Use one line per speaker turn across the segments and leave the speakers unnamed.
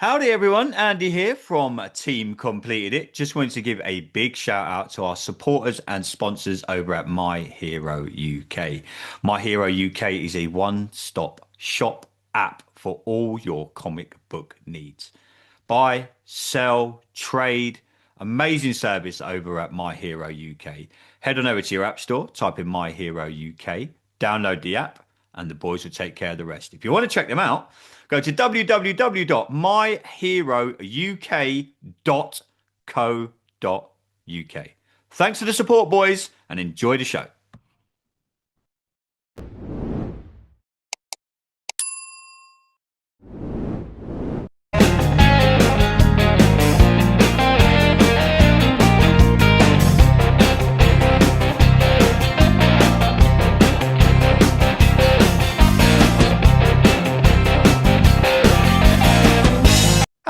Howdy everyone, Andy here from Team Completed It. Just wanted to give a big shout out to our supporters and sponsors over at My Hero UK. My Hero UK is a one-stop shop app for all your comic book needs. Buy, sell, trade, amazing service over at My Hero UK. Head on over to your app store, type in My Hero UK, download the app, and the boys will take care of the rest. If you want to check them out, go to www.myherouk.co.uk. Thanks for the support, boys, and enjoy the show.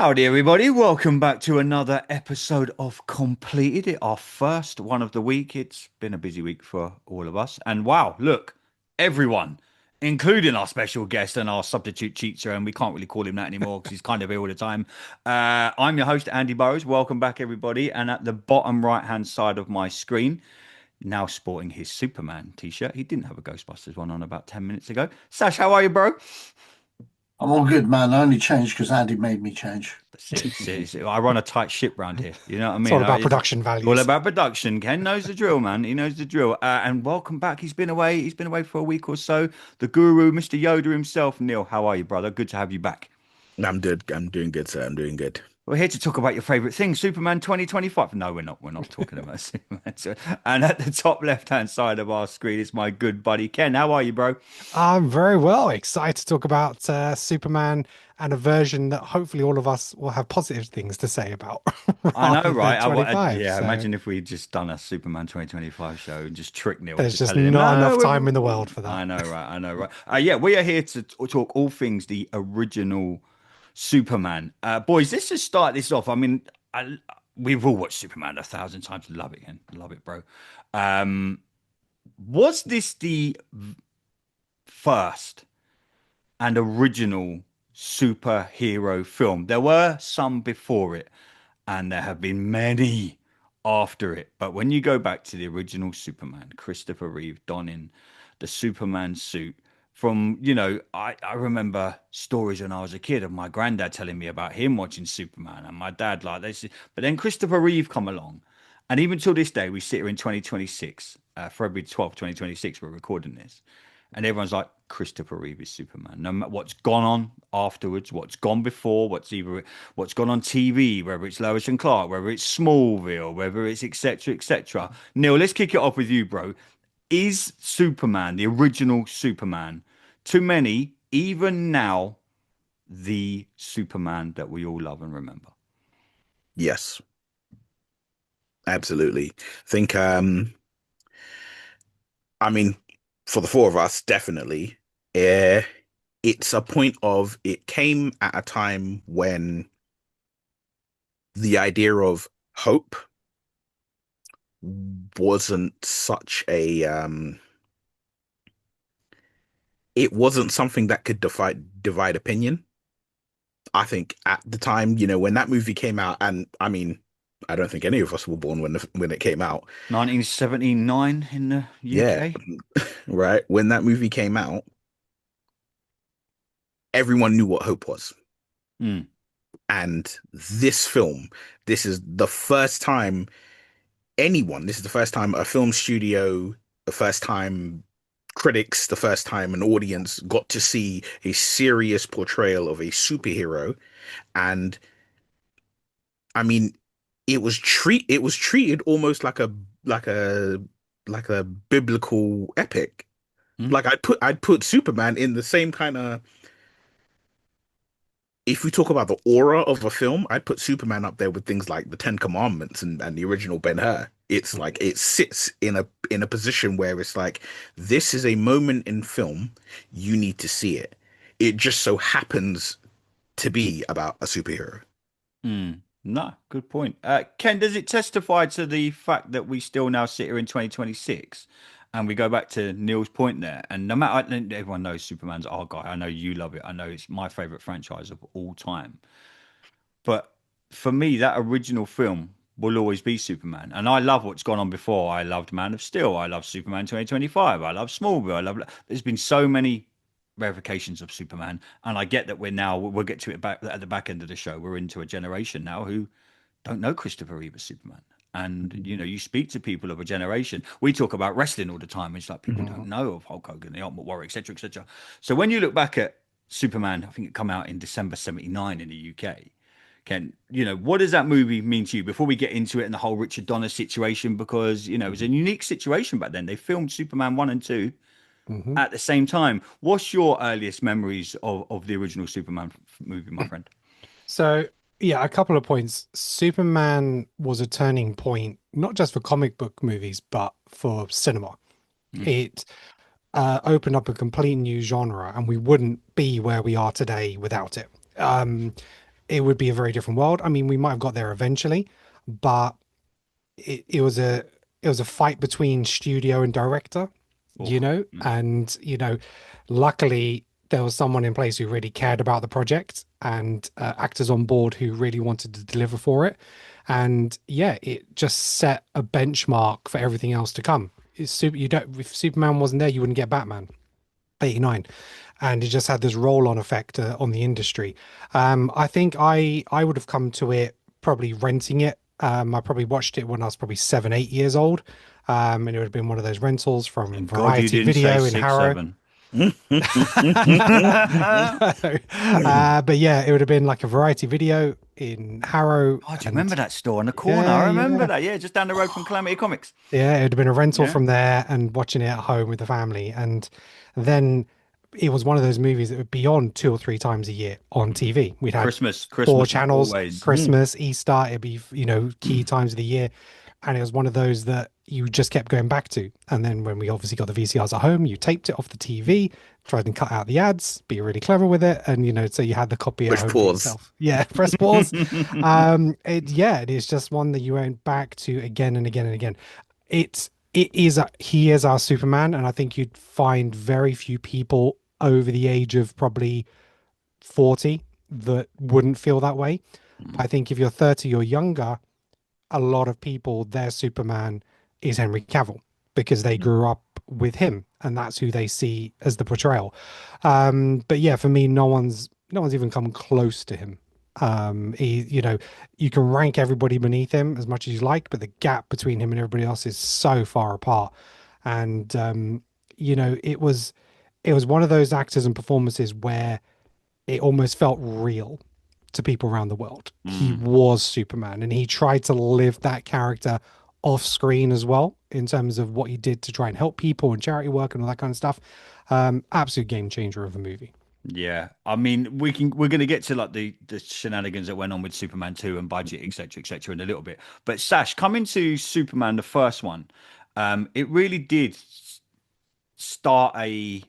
Howdy, everybody. Welcome back to another episode of Completed It, our first one of the week. It's been a busy week for all of us. And wow, look, everyone, including our special guest and our substitute cheater, and we can't really call him that anymore because he's kind of ill all the time. I'm your host, Andy Burrows. Welcome back, everybody. And at the bottom right-hand side of my screen, now sporting his Superman t-shirt. He didn't have a Ghostbusters one on about 10 minutes ago. Sash, how are you, bro?
I'm all good, man. I only changed because Andy made me change.
I run a tight ship round here. You know what I
It's
mean?
all about
It's
production
all
values.
about production. Ken knows the drill, man. He knows the drill. And welcome back. He's been away. He's been away for a week or so. The guru, Mr. Yoda himself. Neil, how are you, brother? Good to have you back.
I'm good. I'm doing good, sir. I'm doing good.
We're here to talk about your favorite thing, Superman 2025. No, we're not. We're not talking about Superman. And at the top left-hand side of our screen is my good buddy Ken. How are you, bro?
I'm very well excited to talk about Superman and a version that hopefully all of us will have positive things to say about
I know,
rather than
right?
25.
Yeah,
So
imagine if we'd just done a Superman 2025 show and just trick Neil
there's
into
just
telling him,
not
no,
enough
no,
time in the world for that.
I know, right? I know, right? Yeah, we are here to talk all things the original Superman. Boys, let's just start this off. I mean, we've all watched Superman 1,000 times. Love it, Ken. Love it, bro. Um, was this the first and original superhero film? There were some before it, and there have been many after it. But when you go back to the original Superman, Christopher Reeve donning the Superman suit, I remember stories when I was a kid of my granddad telling me about him watching Superman and my dad like this. But then Christopher Reeve come along. And even till this day, we sit here in 2026, February 12th, 2026, we're recording this. And everyone's like, Christopher Reeve is Superman. No matter what's gone on afterwards, what's gone before, what's gone on TV, whether it's Lois and Clark, whether it's Smallville, whether it's etc. etc. Neil, let's kick it off with you, bro. Is Superman, the original Superman, to many, even now, the Superman that we all love and remember?
Yes, absolutely. Think, I mean, for the four of us, definitely. Uh, it's a point of it came at a time when the idea of hope wasn't such a it wasn't something that could divide opinion. I think at the time, when that movie came out, and I mean, I don't think any of us were born when it came out.
1979 in the
Yeah,
UK.
right. When that movie came out, everyone knew what hope was.
Mm.
And this film, this is the first time this is the first time a film studio, the first time critics, the first time an audience got to see a serious portrayal of a superhero. And I mean, it was treated almost like a like a biblical epic.
Mm.
Like I'd put Superman in the same kind of, if we talk about the aura of a film, I'd put Superman up there with things like the Ten Commandments and the original Ben-Hur. It's like it sits in a position where it's like, this is a moment in film, you need to see it. It just so happens to be about a superhero.
Mm. No, good point. Ken, does it testify to the fact that we still now sit here in 2026 and we go back to Neil's point there? And no matter, everyone knows Superman's our guy. I know you love it. I know it's my favorite franchise of all time. But for me, that original film will always be Superman. And I love what's gone on before. I loved Man of Steel. I love Superman 2025. I love Smallville. There's been so many verifications of Superman. And I get that we'll get to it back at the back end of the show. We're into a generation now who don't know Christopher Reeve as Superman. And you speak to people of a generation. We talk about wrestling all the time. It's like people don't know of Hulk Hogan, the Ultimate Warrior, etc., etc. So when you look back at Superman, I think it came out in December '79 in the UK. Ken, what does that movie mean to you before we get into it and the whole Richard Donner situation? Because, it was a unique situation back then. They filmed Superman 1 and 2 at the same time. What's your earliest memories of the original Superman movie, my friend?
So, yeah, a couple of points. Superman was a turning point, not just for comic book movies, but for cinema. It opened up a complete new genre, and we wouldn't be where we are today without it. It would be a very different world. I mean, we might have got there eventually, but it was a fight between studio and director, and luckily there was someone in place who really cared about the project and actors on board who really wanted to deliver for it. And yeah, it just set a benchmark for everything else to come. If Superman wasn't there, you wouldn't get Batman. 89, and it just had this roll-on effect on the industry. I think I would have come to it probably renting it. I probably watched it when I was probably 7, 8 years old, and it would have been one of those rentals from
Thank God you
Variety
didn't
Video
say
in
6,
Harrow.
7.
But yeah, it would have been like a Variety Video in Harrow.
Oh, do you
And
remember that store on the corner?
yeah,
I remember
yeah.
that. Yeah, just down the road from Calamity Comics.
Yeah, it would have been a rental
Yeah.
from there and watching it at home with the family. And then it was one of those movies that would be on 2 or 3 times a year on TV. We'd have
Christmas
4 channels,
always.
Christmas, Easter, it'd be, key times of the year. And it was one of those that you just kept going back to. And then when we obviously got the VCRs at home, you taped it off the TV, tried and cut out the ads, be really clever with it. And, so you had the copy at home for yourself. Yeah, press pause. It is just one that you went back to again and again and again. He is our Superman. And I think you'd find very few people over the age of probably 40 that wouldn't feel that way. I think if you're 30 or younger, a lot of people, their Superman is Henry Cavill because they grew up with him and that's who they see as the portrayal. But yeah, for me, no one's even come close to him. You can rank everybody beneath him as much as you like, but the gap between him and everybody else is so far apart. And it was one of those actors and performances where it almost felt real to people around the world. He was Superman and he tried to live that character off screen as well in terms of what he did to try and help people and charity work and all that kind of stuff. Absolute game changer of a movie.
Yeah, I mean, we're going to get to like the shenanigans that went on with Superman 2 and budget, etc., in a little bit. But Sash, coming to Superman, the first one, it really did start a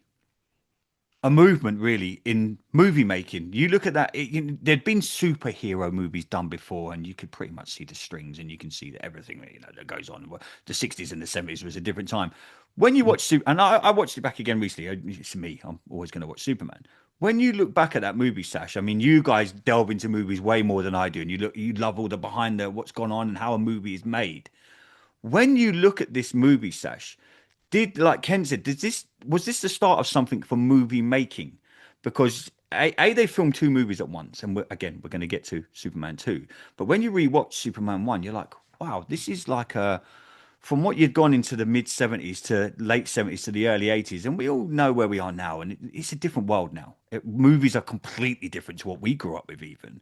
movement really in movie making. You look at that, there'd been superhero movies done before, and you could pretty much see the strings and you can see that everything that goes on. The 60s and the 70s was a different time. When you watch and I watched it back again recently. It's me. I'm always going to watch Superman. When you look back at that movie, Sash, I mean, you guys delve into movies way more than I do, and you love all the behind what's gone on and how a movie is made. When you look at this movie, Sash, like Ken said, was this the start of something for movie making? Because they filmed 2 movies at once, and we're going to get to Superman 2. But when you rewatch Superman 1, you're like, wow, this is like from what you'd gone into the mid 70s to late 70s to the early 80s, and we all know where we are now, and it's a different world now. Movies are completely different to what we grew up with. Even,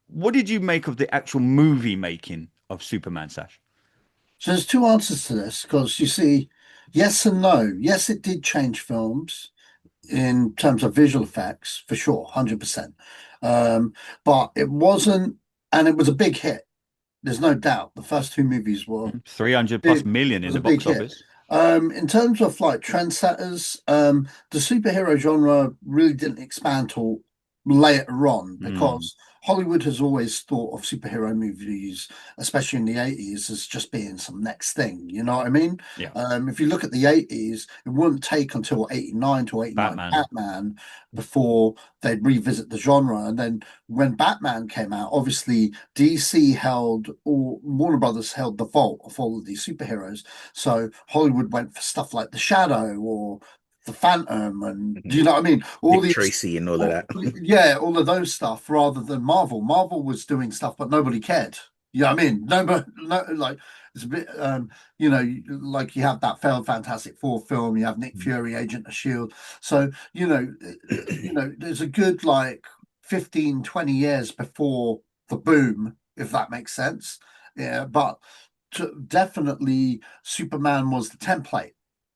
what did you make of the actual movie making of Superman, Sash?
So there's 2 answers to this because you see, yes and no. Yes, it did change films in terms of visual effects for sure, 100%. But it wasn't, and it was a big hit. There's no doubt. The first 2 movies were
300 plus million in the box office.
In terms of like trendsetters, the superhero genre really didn't expand till later on because Hollywood has always thought of superhero movies, especially in the 80s, as just being some next thing. You know what I mean?
Yeah.
If you look at the 80s, it wouldn't take until 89 to 89
Batman.
Batman before they'd revisit the genre. And then when Batman came out, obviously DC held, or Warner Brothers held the vault of all of these superheroes. So Hollywood went for stuff like The Shadow or The Phantom, and do you know what I mean? All
Dick
these,
Tracy and all of that.
yeah, all of those stuff rather than Marvel. Marvel was doing stuff, but nobody cared. You know what I mean? Nobody, no, like it's a bit, like you have that failed Fantastic Four film, you have Nick Fury, Agent of Shield. So there's a good like 15, 20 years before the boom, if that makes sense. Yeah, but definitely Superman was the template.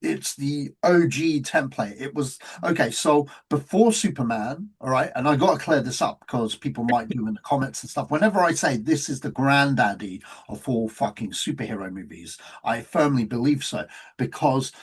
It's the OG template. It was okay. So before Superman, all right, and I got to clear this up because people might do in the comments and stuff. Whenever I say this is the granddaddy of all fucking superhero movies, I firmly believe so because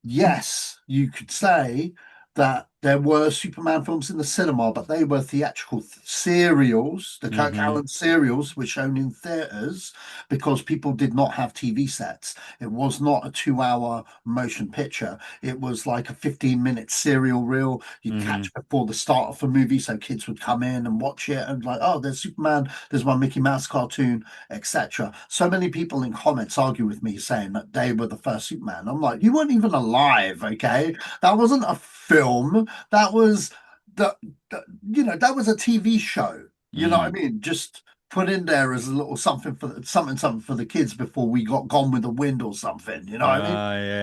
yes, you could say that there were Superman films in the cinema, but they were theatrical serials. The Kirk Allen serials were shown in theaters because people did not have TV sets. It was not a 2 hour motion picture. It was like a 15-minute serial reel you'd catch before the start of a movie. So kids would come in and watch it and like, oh, there's Superman, there's my Mickey Mouse cartoon, etc. So many people in comments argue with me saying that they were the first Superman. I'm like, you weren't even alive, okay? That wasn't a film. That was that was a TV show. You know what I mean? Just put in there as a little something for the kids before we got Gone with the Wind or something. You know what I mean?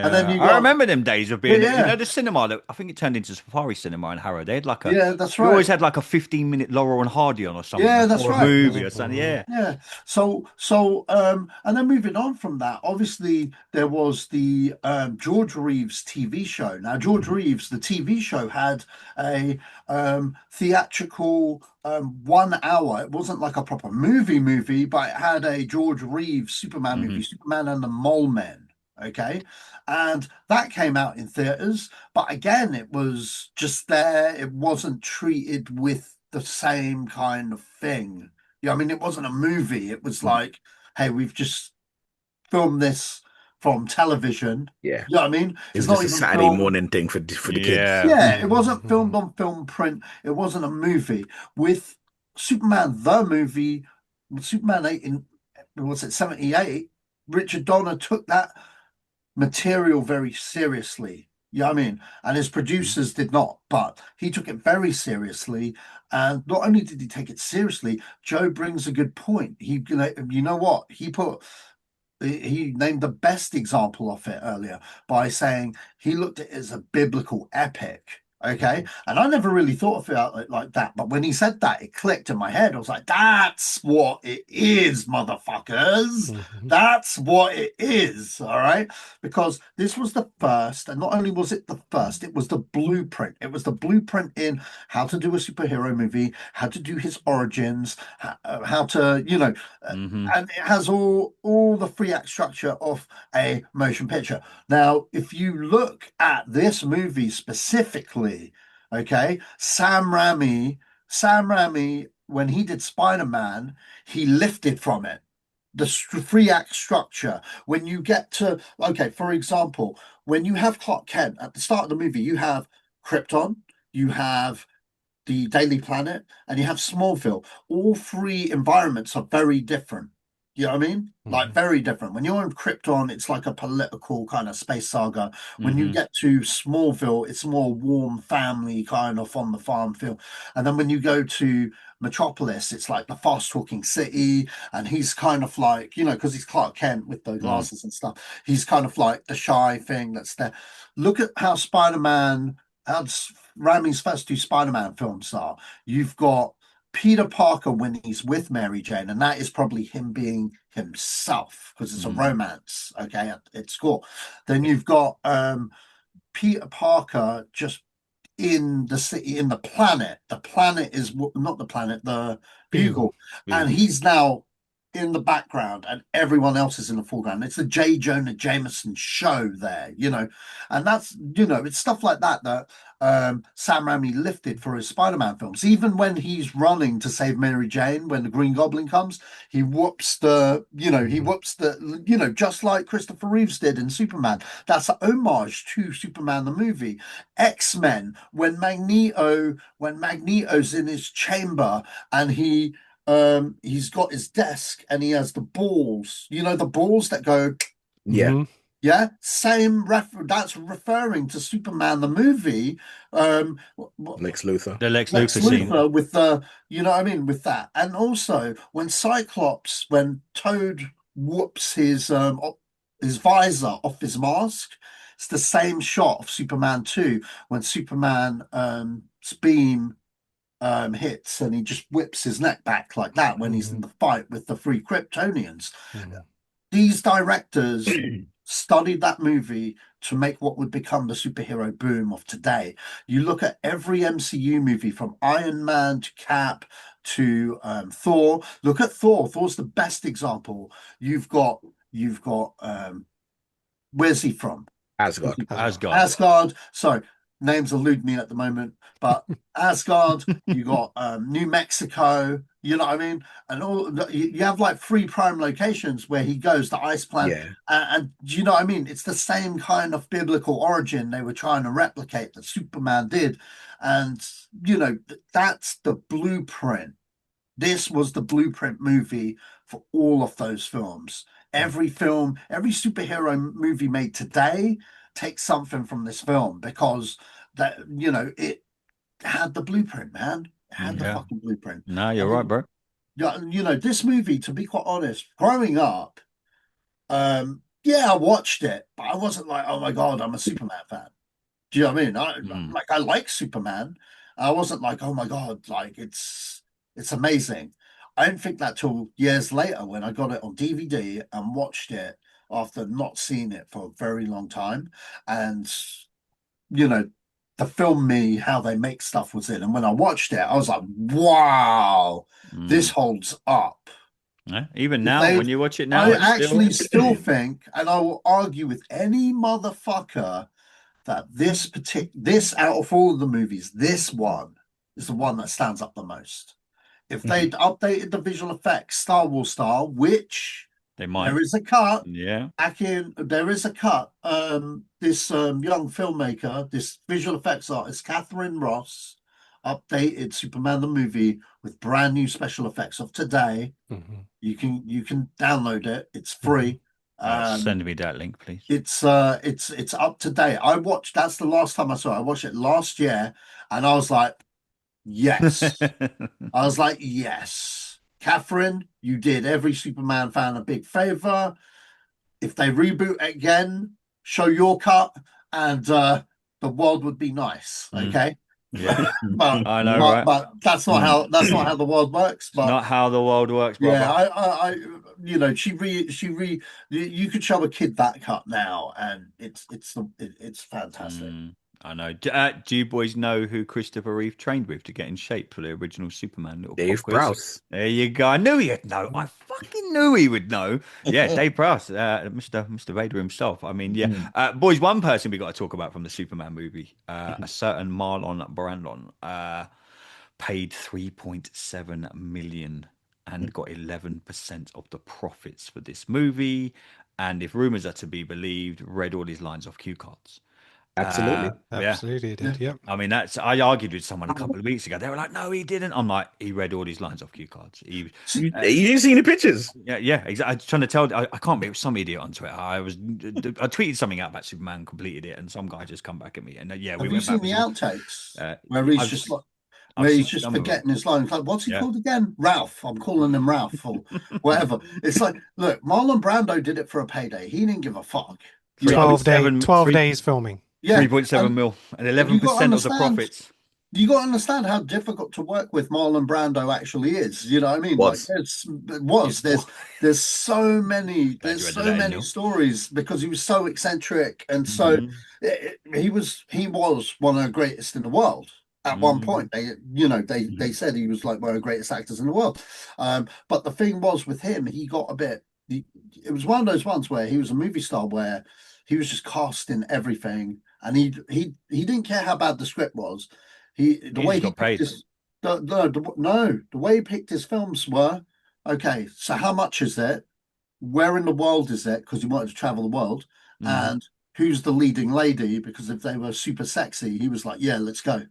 And then
Yeah.
you
I
got
remember them days of
yeah,
being,
yeah,
the cinema that I think it turned into Safari Cinema in Harrow. They had like
yeah. That's
you always
right.
had like a 15-minute Laurel and Hardy on or something
Yeah, that's
before a
right.
movie or something. Yeah.
Yeah. And then moving on from that, obviously there was the George Reeves TV show. Now, George Reeves, the TV show had a theatrical 1 hour. It wasn't like a proper movie, but it had a George Reeves Superman movie, Superman and the Mole Men. Okay. And that came out in theaters, but again, it was just there. It wasn't treated with the same kind of thing. Yeah, I mean, it wasn't a movie. It was like, hey, we've just filmed this from television.
Yeah.
You know what I mean?
It
It's
was
not
just a
even
Saturday
filmed.
morning thing for the kids.
Yeah.
Yeah, it wasn't filmed on film print. It wasn't a movie. With Superman, the movie, Superman 8 in, was it 78? Richard Donner took that material very seriously. You know what I mean? And his producers did not, but he took it very seriously. And not only did he take it seriously, Joe brings a good point. You know what? He named the best example of it earlier by saying he looked at it as a biblical epic. Okay. And I never really thought of it like that. But when he said that, it clicked in my head. I was like, that's what it is, motherfuckers. That's what it is. All right. Because this was the first. And not only was it the first, it was the blueprint. It was the blueprint in how to do a superhero movie, how to do his origins, how to, and it has all the free act structure of a motion picture. Now, if you look at this movie specifically, okay, Sam Raimi, when he did Spider-Man, he lifted from it the free act structure. When you get to, okay, for example, when you have Clark Kent at the start of the movie, you have Krypton, you have the Daily Planet, and you have Smallville. All three environments are very different. You know what I mean? Like very different. When you're in Krypton, it's like a political kind of space saga. When you get to Smallville, it's more warm family kind of on the farm feel. And then when you go to Metropolis, it's like the fast talking city. And he's kind of like, because he's Clark Kent with the glasses and stuff, he's kind of like the shy thing that's there. Look at how how Raimi's first two Spider-Man films are. You've got Peter Parker when he's with Mary Jane, and that is probably him being himself because it's a romance, okay, at its core. Then you've got Peter Parker just in the city, in the planet. The planet is not the planet, the Bugle, and he's now in the background and everyone else is in the foreground. It's the J. Jonah Jameson show there, and that's, it's stuff like that Sam Raimi lifted for his Spider-Man films. Even when he's running to save Mary Jane, when the Green Goblin comes, he whoops just like Christopher Reeves did in Superman. That's an homage to Superman the movie. X-Men, when Magneto's in his chamber and he's got his desk and he has the balls, the balls that go.
Yeah.
Mhm.
Yeah, that's referring to Superman the movie.
Lex Luthor.
The Lex
Lex
Luthor scene.
Luthor with the, you know what I mean, with that. And also when Toad whoops his visor off his mask, it's the same shot of Superman 2 when Superman's beam hits and he just whips his neck back like that when he's in the fight with the three Kryptonians.
Mhm.
These directors studied that movie to make what would become the superhero boom of today. You look at every MCU movie from Iron Man to Cap to Thor. Look at Thor. Thor's the best example. You've got where's he from?
Asgard.
Asgard.
Asgard. Sorry, names elude me at the moment, but Asgard. You got New Mexico. You know what I mean? And you have like 3 prime locations where he goes, the ice planet.
Yeah.
And do you know what I mean? It's the same kind of biblical origin they were trying to replicate that Superman did. And, that's the blueprint. This was the blueprint movie for all of those films. Every superhero movie made today takes something from this film because it had the blueprint, man. It had the fucking blueprint.
No, you're right, bro.
Yeah, this movie, to be quite honest, growing up, I watched it, but I wasn't like, oh my God, I'm a Superman fan. Do you know what I mean? I like Superman. I wasn't like, oh my God, like it's amazing. I didn't think that till years later when I got it on DVD and watched it after not seeing it for a very long time. And, the film me, how they make stuff was in. And when I watched it, I was like, wow, this holds up.
Yeah. Even now, when you watch it now,
I
it's
actually
still...
still think, and I will argue with any motherfucker that this out of all of the movies, this one is the one that stands up the most. If they'd updated the visual effects Star Wars style, which
They might.
there is a cut.
Yeah.
There is a cut. This young filmmaker, this visual effects artist, Catherine Ross, updated Superman the movie with brand new special effects of today. You can download it. It's free.
Send me that link, please.
It's up to date. That's the last time I saw it. I watched it last year, and I was like, yes. I was like, yes. Catherine, you did every Superman fan a big favor. If they reboot it again, show your cut, and the world would be nice. Okay.
Yeah.
But
I know, right?
But that's not how the world works. But
not how the world works, brother.
yeah, you could show a kid that cut now, and it's fantastic.
I know. Do you boys know who Christopher Reeve trained with to get in shape for the original Superman?
Dave Prowse.
There you go. I knew he'd know. I fucking knew he would know. Yeah, Dave Prowse, Mr. Vader himself. I mean, yeah. Boys, one person we got to talk about from the Superman movie, a certain Marlon Brandon, paid 3.7 million and got 11% of the profits for this movie. And if rumors are to be believed, read all his lines off cue cards.
Absolutely,
it
did. Yeah.
I mean, I argued with someone a couple of weeks ago. They were like, "No, he didn't." I'm like, he read all these lines off cue cards.
You didn't see any pictures.
Yeah, exactly. I was trying to tell. I can't be. It was some idiot on Twitter. I tweeted something out about Superman completed it, and some guy just come back at me. And
have you seen the outtakes where he's just like? Where he's just forgetting his lines. Like, what's he called again? Ralph. I'm calling him Ralph or whatever. It's like, look, Marlon Brando did it for a payday. He didn't give a fuck.
12 days filming.
Yeah,
3.7 mil and 11% of the profits.
You got to understand how difficult to work with Marlon Brando actually is. You know what I mean? There's so many stories because he was so eccentric and so he was one of the greatest in the world. At one point, they said he was like one of the greatest actors in the world. But the thing was with him, he got a bit. It was one of those ones where he was a movie star where he was just cast in everything, and he didn't care how bad the script was. The
He
way
just
he
got
picked
paid.
his no, the way he picked his films were okay. So how much is it? Where in the world is it? Because he wanted to travel the world,
Mm.
and who's the leading lady? Because if they were super sexy, he was like, yeah, let's go.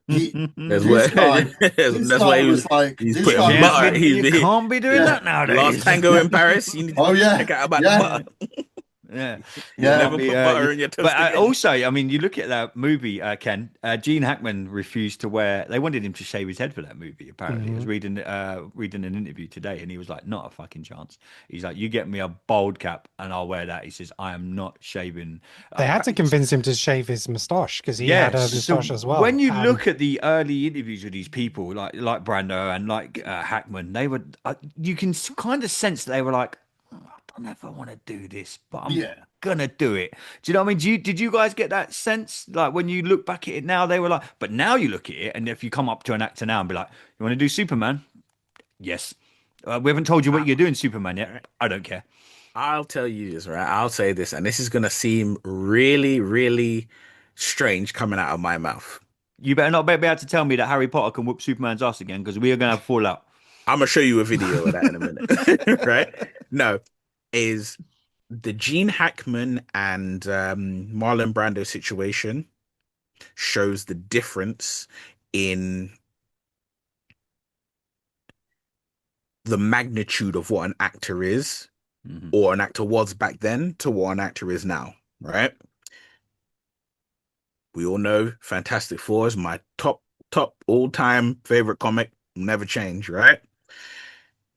He
That's
this
what.
guy
That's
this
why
guy was like
he's
this
putting
guy was
butter.
Jasmine,
like,
you
He
can't be doing
yeah,
that
last
nowadays.
tango
yeah,
in Paris. You need to
oh yeah,
check out about the
yeah,
butter.
Yeah, you
yeah.
can't
Never
be.
put butter in your
But
toast again.
also, I mean, you look at that movie, Ken. Gene Hackman refused to wear. They wanted him to shave his head for that movie. Apparently, I was
Mhm.
reading an interview today, and he was like, "Not a fucking chance." He's like, "You get me a bald cap, and I'll wear that." He says, "I am not shaving."
They had to
Apparently,
convince him to shave his moustache because he had a
yes. So
moustache as
when
well.
you
And
look at the early interviews with these people, like Brando and like Hackman, they were you can kind of sense that they were like, "Oh, I don't know if I want to do this, but I'm
Yeah.
gonna do it." Do you know what I mean? Did you guys get that sense? Like when you look back at it now, they were like, but now you look at it, and if you come up to an actor now and be like, "You want to do Superman?" Yes. We haven't told you what you're doing, Superman yet. I don't care.
I'll tell you this, right? I'll say this, and this is gonna seem really, really strange coming out of my mouth.
You better not be able to tell me that Harry Potter can whoop Superman's ass again because we are gonna have fallout.
I'm gonna show you a video of that in a minute, right? No, is the Gene Hackman and Marlon Brando situation shows the difference in the magnitude of what an actor is
Mhm.
or an actor was back then to what an actor is now, right? We all know Fantastic Four is my top all-time favorite comic, never change, right?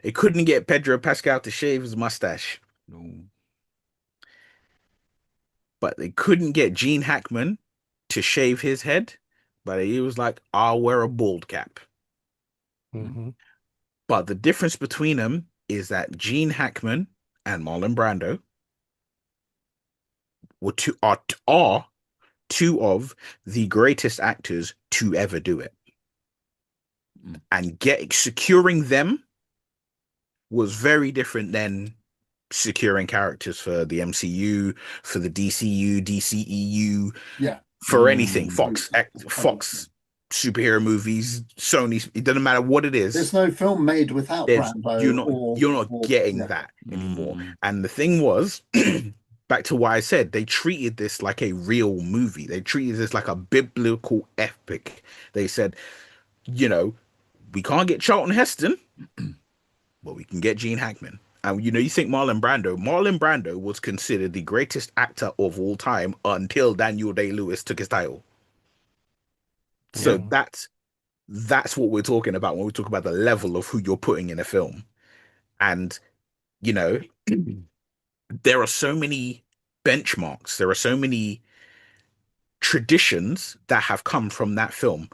They couldn't get Pedro Pascal to shave his mustache,
No.
but they couldn't get Gene Hackman to shave his head, but he was like, I'll wear a bald cap.
Mhm.
But the difference between them is that Gene Hackman and Marlon Brando are two of the greatest actors to ever do it.
Mm.
And securing them was very different than securing characters for the MCU, for the DCU, DCEU,
Yeah.
for anything.
Mm.
Fox superhero movies, Sony, it doesn't matter what it
There's
is.
no film made without
There's
Brando
you're not
or
getting
yeah.
that anymore.
Mm.
And the thing was, back to what I said, they treated this like a real movie. They treated this like a biblical epic. They said, you know, we can't get Charlton Heston, but we can get Gene Hackman. And you think Marlon Brando was considered the greatest actor of all time until Daniel Day-Lewis took his title. So
Yeah.
Mhm.
that's what we're talking about when we talk about the level of who you're putting in a film. And you know, there are so many benchmarks, there are so many traditions that have come from that film,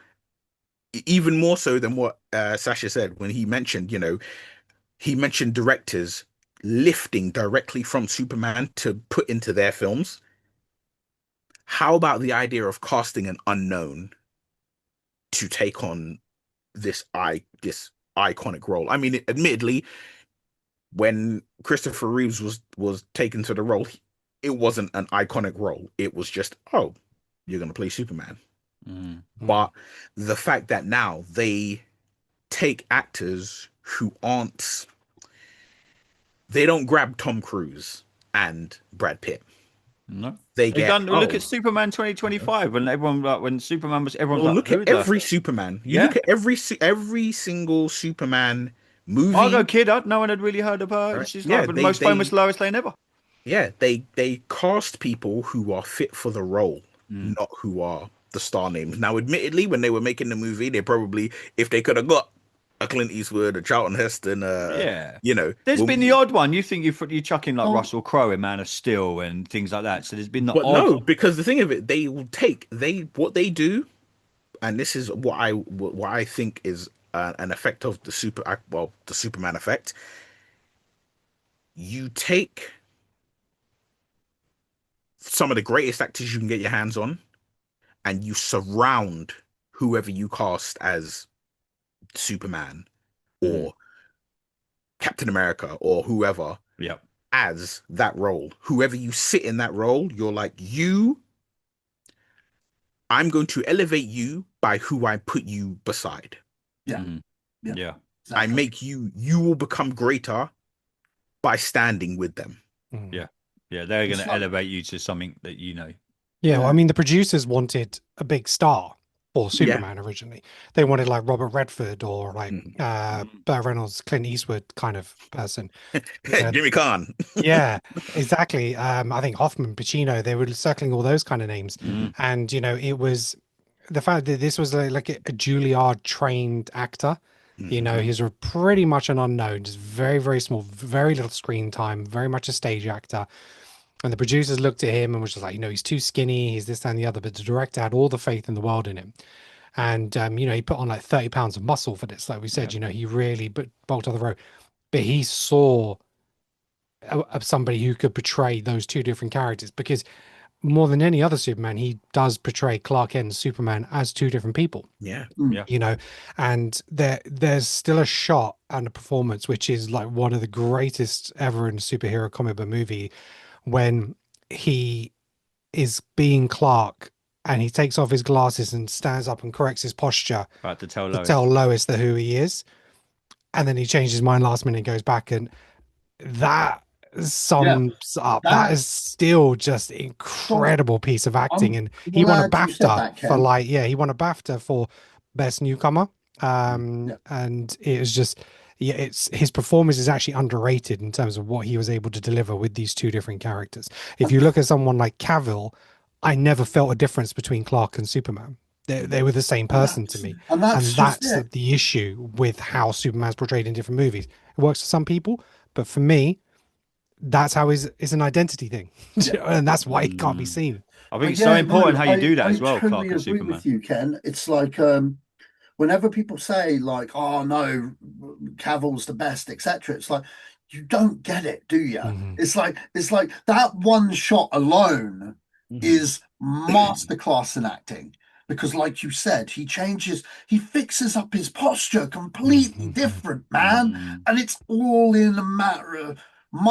even more so than what Sasha said when he mentioned, he mentioned directors lifting directly from Superman to put into their films. How about the idea of casting an unknown to take on this iconic role? I mean, admittedly, when Christopher Reeves was taken to the role, it wasn't an iconic role. It was just, oh, you're gonna play Superman.
Mm.
But the fact that now they take actors who aren't, they don't grab Tom Cruise and Brad Pitt.
No.
They
They
get,
done. Look
oh,
at Superman 2025 when everyone like when Superman was everyone's
well,
like,
look at
who the
every Superman. You
yeah.
look at every single Superman
Margot
movie,
Kidder, no one had really heard of her.
right?
She's like
Yeah,
the most famous Lois Lane ever.
they cast people who are fit for the role,
Mm.
not who are the star names. Now, admittedly, when they were making the movie, they probably, if they could have got a Clint Eastwood, a Charlton Heston,
Yeah. There's been the
when,
odd one. You think you chuck in like
Oh,
Russell Crowe in Man of Steel and things like that. So there's been the
but
odd.
no, because the thing of it, they what they do, and this is what I think is an effect of the Superman effect. You take some of the greatest actors you can get your hands on, and you surround whoever you cast as Superman
Mm.
or Captain America or whoever
Yep.
as that role. Whoever you sit in that role, you're like, you I'm going to elevate you by who I put you beside.
Yeah.
Mhm.
Yeah.
Yeah.
I
Exactly.
make you will become greater by standing with them.
Mm.
Yeah. Yeah. They're going
It's
to
like,
elevate you to something that you know.
Yeah, well, I
yeah.
mean, the producers wanted a big star for
Yeah.
Superman originally. They wanted like Robert Redford or like
Mhm.
Mhm.
Burt Reynolds, Clint Eastwood kind of person. Uh,
Jimmy Khan.
yeah, exactly. I think Hoffman, Pacino, they were circling all those kind of names.
Mhm.
And, you know, it was the fact that this was like a Juilliard trained actor. You know,
Mhm.
he's a pretty much an unknown, just very, very small, very little screen time, very much a stage actor. And the producers looked at him and was just like, you know, he's too skinny, he's this, that, and the other. But the director had all the faith in the world in him. And, you know, he put on like 30 pounds of muscle for this. Like we said,
Yeah.
you know, he really bulked on the road. But he saw somebody who could portray those two different characters because more than any other Superman, he does portray Clark Kent and Superman as two different people.
Yeah.
Yeah.
You know, and there's still a shot and a performance which is like one of the greatest ever in a superhero comic book movie when he is being Clark and he takes off his glasses and stands up and corrects his posture
About to tell
to
Lois.
tell Lois that who he is, and then he changes his mind last minute and goes back, and that
Yeah.
sums up. That
That
is still just
so
incredible piece of acting,
I'm
and he won a
glad you said
BAFTA
that,
for
Ken.
like he won a BAFTA for best newcomer.
Yeah.
And it was just yeah, it's his performance is actually underrated in terms of what he was able to deliver with these two different characters. If you look at someone like Cavill, I never felt a difference between Clark and Superman. They were the same
And
person to
that's
me.
and that's
And
just
that's
it.
the issue with how Superman's portrayed in different movies. It works for some people, but for me, that's how is an identity thing.
Yeah.
And that's why it can't be
Mm.
seen.
I think it's so
Yeah,
important
no,
how you do that
I
as well,
totally
Clark and
agree
Superman.
with you, Ken. It's like whenever people say like, "Oh no, Cavill's the best," etc., it's like you don't get it, do you?
Mhm.
It's like that one shot alone
Mhm.
is masterclass in acting because, like you said, he fixes up his posture completely
Mhm.
different, man,
Mm.
and it's all in a matter of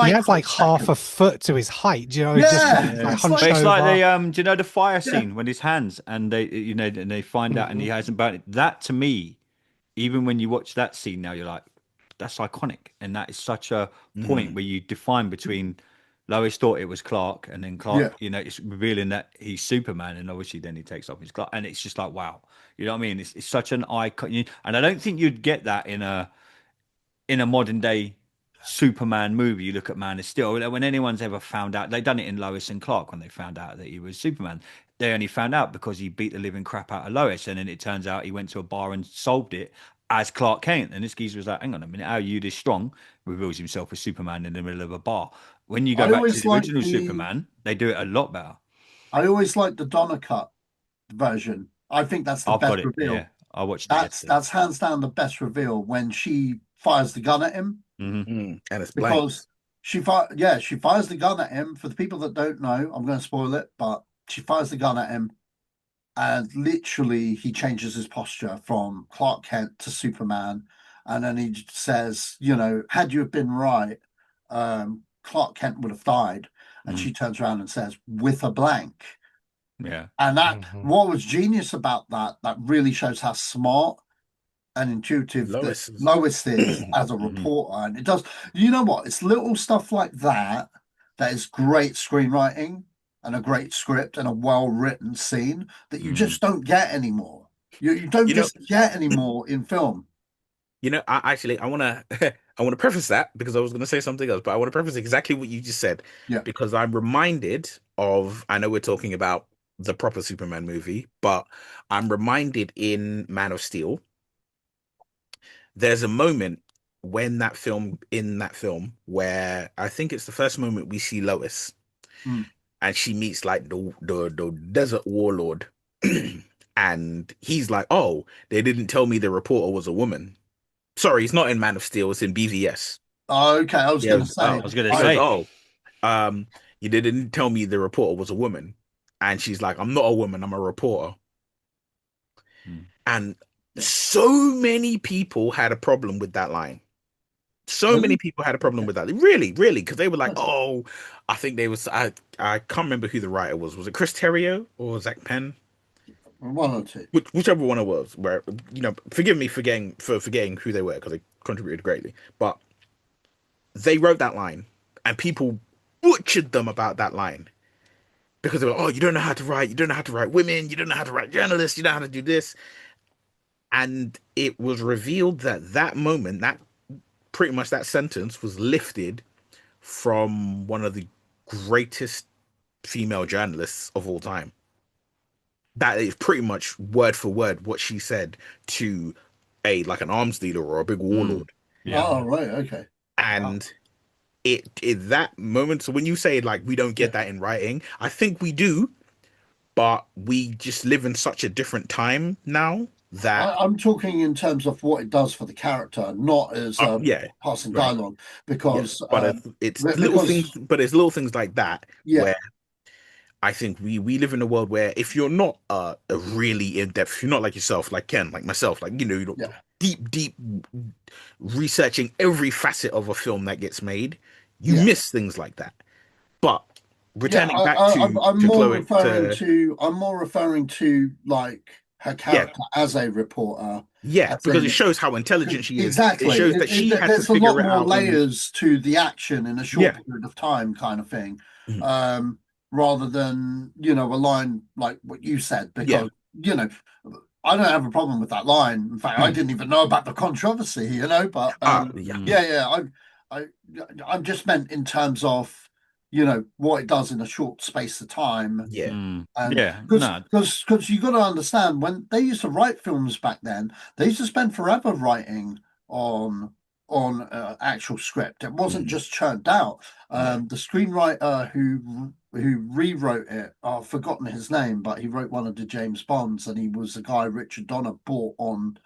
He has like half a
microseconds.
foot to his height, you know, just because
Yeah,
he's like
Yeah,
it's
but
hunched
like
it's like
over.
the do you know the fire
yeah,
scene when his hands and they you know and they find out and he
Mhm.
hasn't burned it. That to me, even when you watch that scene now, you're like, that's iconic, and that is such a point
Mhm.
where you define between Lois thought it was Clark, and then
yeah.
Clark, you know, it's revealing that he's Superman, and obviously then he takes off his glove, and it's just like wow, you know what I mean? It's such an icon, and I don't think you'd get that in a modern day Superman movie. You look at Man of Steel. When anyone's ever found out, they've done it in Lois and Clark when they found out that he was Superman. They only found out because he beat the living crap out of Lois, and then it turns out he went to a bar and solved it as Clark Kent. And this geezer was like, "Hang on a minute, how are you this strong?" Reveals himself as Superman in the middle of a bar. When you go
I
back to
always
the
like
original
the
Superman, they do it a lot better.
I always like the Donna cut version. I think that's the
I've
best
got it. Yeah,
reveal.
I watched it
That's
yesterday.
that's hands down the best reveal when she fires the gun at him
Hmm.
Mhm. And it's blank.
because she fires the gun at him. For the people that don't know, I'm going to spoil it, but she fires the gun at him, and literally he changes his posture from Clark Kent to Superman, and then he says, had you have been right, Clark Kent would have died, and
Hmm.
she turns around and says, with a blank.
Yeah.
And that
Mhm.
what was genius about that really shows how smart and intuitive that
Lois is
Lois is as a
Hmm.
reporter. And it does, you know what? It's little stuff like that that is great screenwriting and a great script and a well-written scene that you
Mm.
just don't get anymore. You don't
you know,
just get anymore in film.
I actually I wanna I wanna preface that because I was gonna say something else, but I want to preface exactly what you just said
Yeah.
because I'm reminded of I know we're talking about the proper Superman movie, but I'm reminded in Man of Steel, there's a moment in that film where I think it's the first moment we see Lois
Mm.
and she meets like the desert warlord and he's like, oh, they didn't tell me the reporter was a woman. Sorry, it's not in Man of Steel, it's in BVS.
Okay, I was
He
going to
goes,
say,
I
oh,
was gonna
he goes,
I,
say.
oh, um, you didn't tell me the reporter was a woman. And she's like, I'm not a woman, I'm a reporter.
Mm.
And
yeah,
so many people had a problem with that line. So many
really?
people had a problem
Okay.
with that. Really, really, because they were like, "Oh, I think they was I can't remember who the writer was. Was it Chris Terrio or Zach Penn?
One or two.
whichever one it was. Where forgive me for forgetting who they were because they contributed greatly, but they wrote that line, and people butchered them about that line because they were, oh, you don't know how to write, you don't know how to write women, you don't know how to write journalists, you don't know how to do this, and it was revealed that that moment, that pretty much that sentence was lifted from one of the greatest female journalists of all time. That is pretty much word for word what she said to an arms dealer or a big warlord.
Yeah.
Oh, right. Okay.
And it that moment. So when you say like we don't get that in writing, I think we do, but we just live in such a different time now that
I'm talking in terms of what it does for the character, not as
yeah,
passing
right,
dialogue,
yeah.
because
But it's little
because
things. But it's little things like that
yeah,
where I think we live in a world where if you're not a really in depth, if you're not like yourself, like Ken, like myself, like
yeah.
deep researching every facet of a film that gets made, you
Yeah.
miss things like that. But
Yeah,
returning back
I'm
to
more
Chloe
referring
to
to like her
yeah,
character as a reporter,
yeah,
as
because it
in
shows how intelligent she is. It
exactly.
shows that she had to
There's a
figure
lot
it
more
out in
layers to the action in a short
yeah.
period of time, kind of thing,
Mhm.
rather than a line like what you said,
Yeah.
because I don't have a problem with that line. In fact, I
Mm.
didn't even know about the controversy, but
Yeah.
yeah, I I'm just meant in terms of what it does in a short space of time,
Yeah.
and
Yeah. No.
because you got to understand, when they used to write films back then, they used to spend forever writing on actual script. It wasn't
Mm.
just churned out.
Yeah.
The screenwriter who rewrote it, I've forgotten his name, but he wrote one of the James Bonds, and he was the guy Richard Donner brought on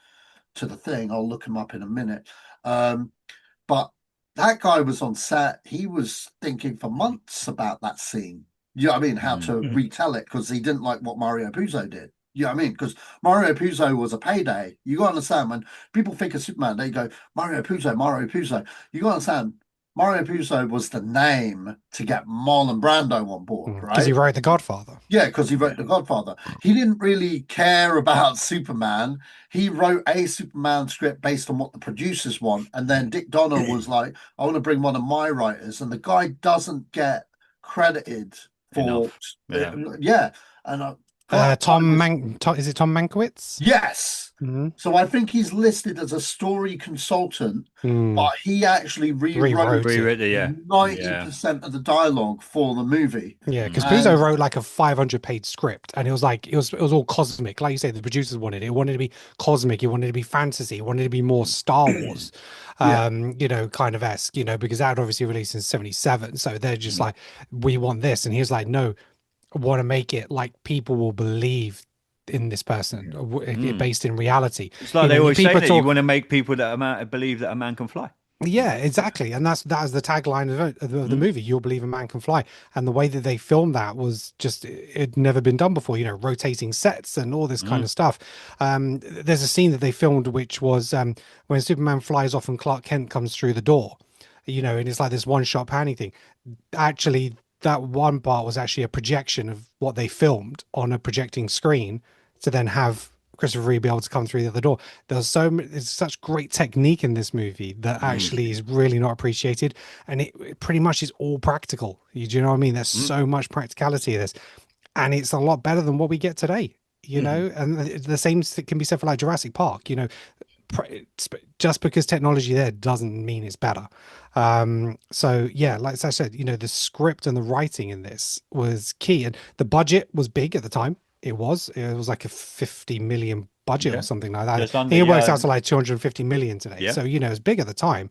to the thing. I'll look him up in a minute. But that guy was on set. He was thinking for months about that scene. You know what I mean? How to
Mm.
retell it, because he didn't like what Mario Puzo did. You know what I mean? Because Mario Puzo was a payday. You got to understand, when people think of Superman, they go, Mario Puzo, Mario Puzo. You got to understand, Mario Puzo was the name to get Marlon Brando on board,
Because he
right?
wrote The Godfather.
Yeah, because he wrote
Yeah.
The Godfather. He didn't really care about Superman. He wrote a Superman script based on what the producers want. And then Dick Donner was like, I want to bring one of my writers. And the guy doesn't get credited for,
Enough. Yeah.
yeah. And Clark Kent
Is it Tom Mankiewicz?
yes.
Hmm.
So I think he's listed as a story consultant, but he actually rewrote
Rewrote it.
Rewritten. Yeah. Yeah.
90% of the dialogue for the movie.
Yeah, because
And
Puzo wrote like a 500-page script, and it was like it was all cosmic. Like you say, the producers wanted it. It wanted to be cosmic. It wanted to be fantasy. It wanted to be more Star Wars,
Yeah.
kind of esque. Because that had obviously released in '77. So they're just
Mm.
like, we want this, and he was like, no, I want to make it like people will believe in this person, based in reality.
It's like they always say
People
that you
talk.
want to make people that believe that a man can fly.
Yeah, exactly, and that is the tagline of the
Mm.
movie. You'll believe a man can fly, and the way that they filmed that was just it'd never been done before. Rotating sets and all this kind
Mm.
of stuff. There's a scene that they filmed which was when Superman flies off and Clark Kent comes through the door. And it's like this one shot panning thing. Actually, that one part was actually a projection of what they filmed on a projecting screen to then have Christopher Reeve be able to come through the other door. There's such great technique in this movie that actually is really not appreciated, and it pretty much is all practical. Do you know what I mean? There's so much practicality in this, and it's a lot better than what we get today. And the same can be said for like Jurassic Park. Just because technology there doesn't mean it's better. So yeah, like I said, the script and the writing in this was key, and the budget was big at the time. It was like a 50 million budget or
Yeah.
something like that.
Just
I
under,
think it works
yeah.
out to like 250 million today.
Yeah.
So it was big at the time.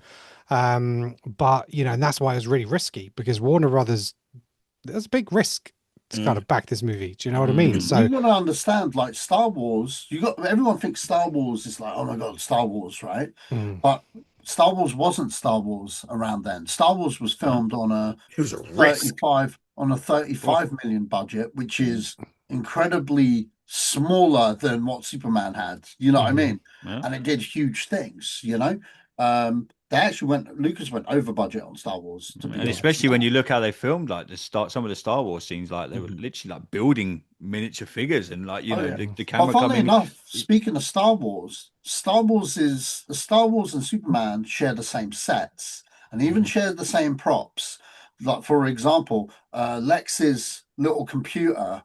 But and that's why it was really risky, because Warner Brothers, there's a big risk to kind of back this movie. Do you know what I mean? So
you got to understand, like Star Wars, everyone thinks Star Wars is like, oh my God, Star Wars, right? But Star Wars wasn't Star Wars around then. Star Wars was filmed on a
It was a risk.
35 million budget, which is incredibly smaller than what Superman had. You know what I mean?
Yeah.
And it did huge things. Um, Lucas went over budget on Star Wars, to be
And
honest.
especially when you look how they filmed, like some of the Star Wars scenes, like they were literally like building miniature figures, and like
Oh, yeah.
the
But
camera
funnily
coming.
enough, speaking of Star Wars and Superman share the same sets and even share the same props. Like, for example, Lex's little computer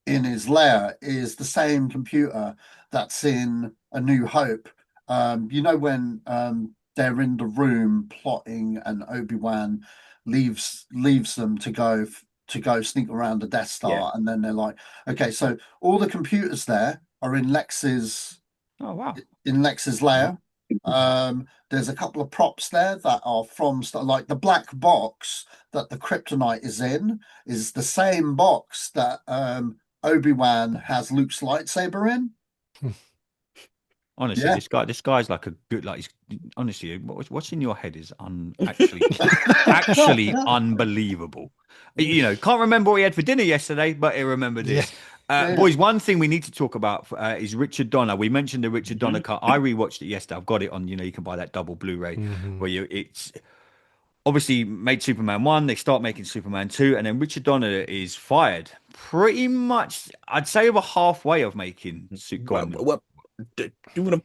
in his lair is the same computer that's in A New Hope. When they're in the room plotting and Obi-Wan leaves them to go sneak around the Death
Yeah.
Star, and then they're like, okay, so all the computers there are in Lex's
Oh wow!
lair. There's a couple of props there that are like the black box that the kryptonite is in is the same box that Obi-Wan has Luke's lightsaber in.
Honestly,
Yeah.
this guy's like a good, like, he's honestly, what's in your head is actually unbelievable. You know, can't remember what he had for dinner yesterday, but he remembered this.
Yeah.
Boys, one thing we need to talk about is Richard Donner. We mentioned the Richard Donner cut. I rewatched it yesterday. I've got it on, you can buy that double Blu-ray where it's obviously made Superman 1, they start making Superman 2, and then Richard Donner is fired pretty much, I'd say, over halfway of making Superman.
Do you want to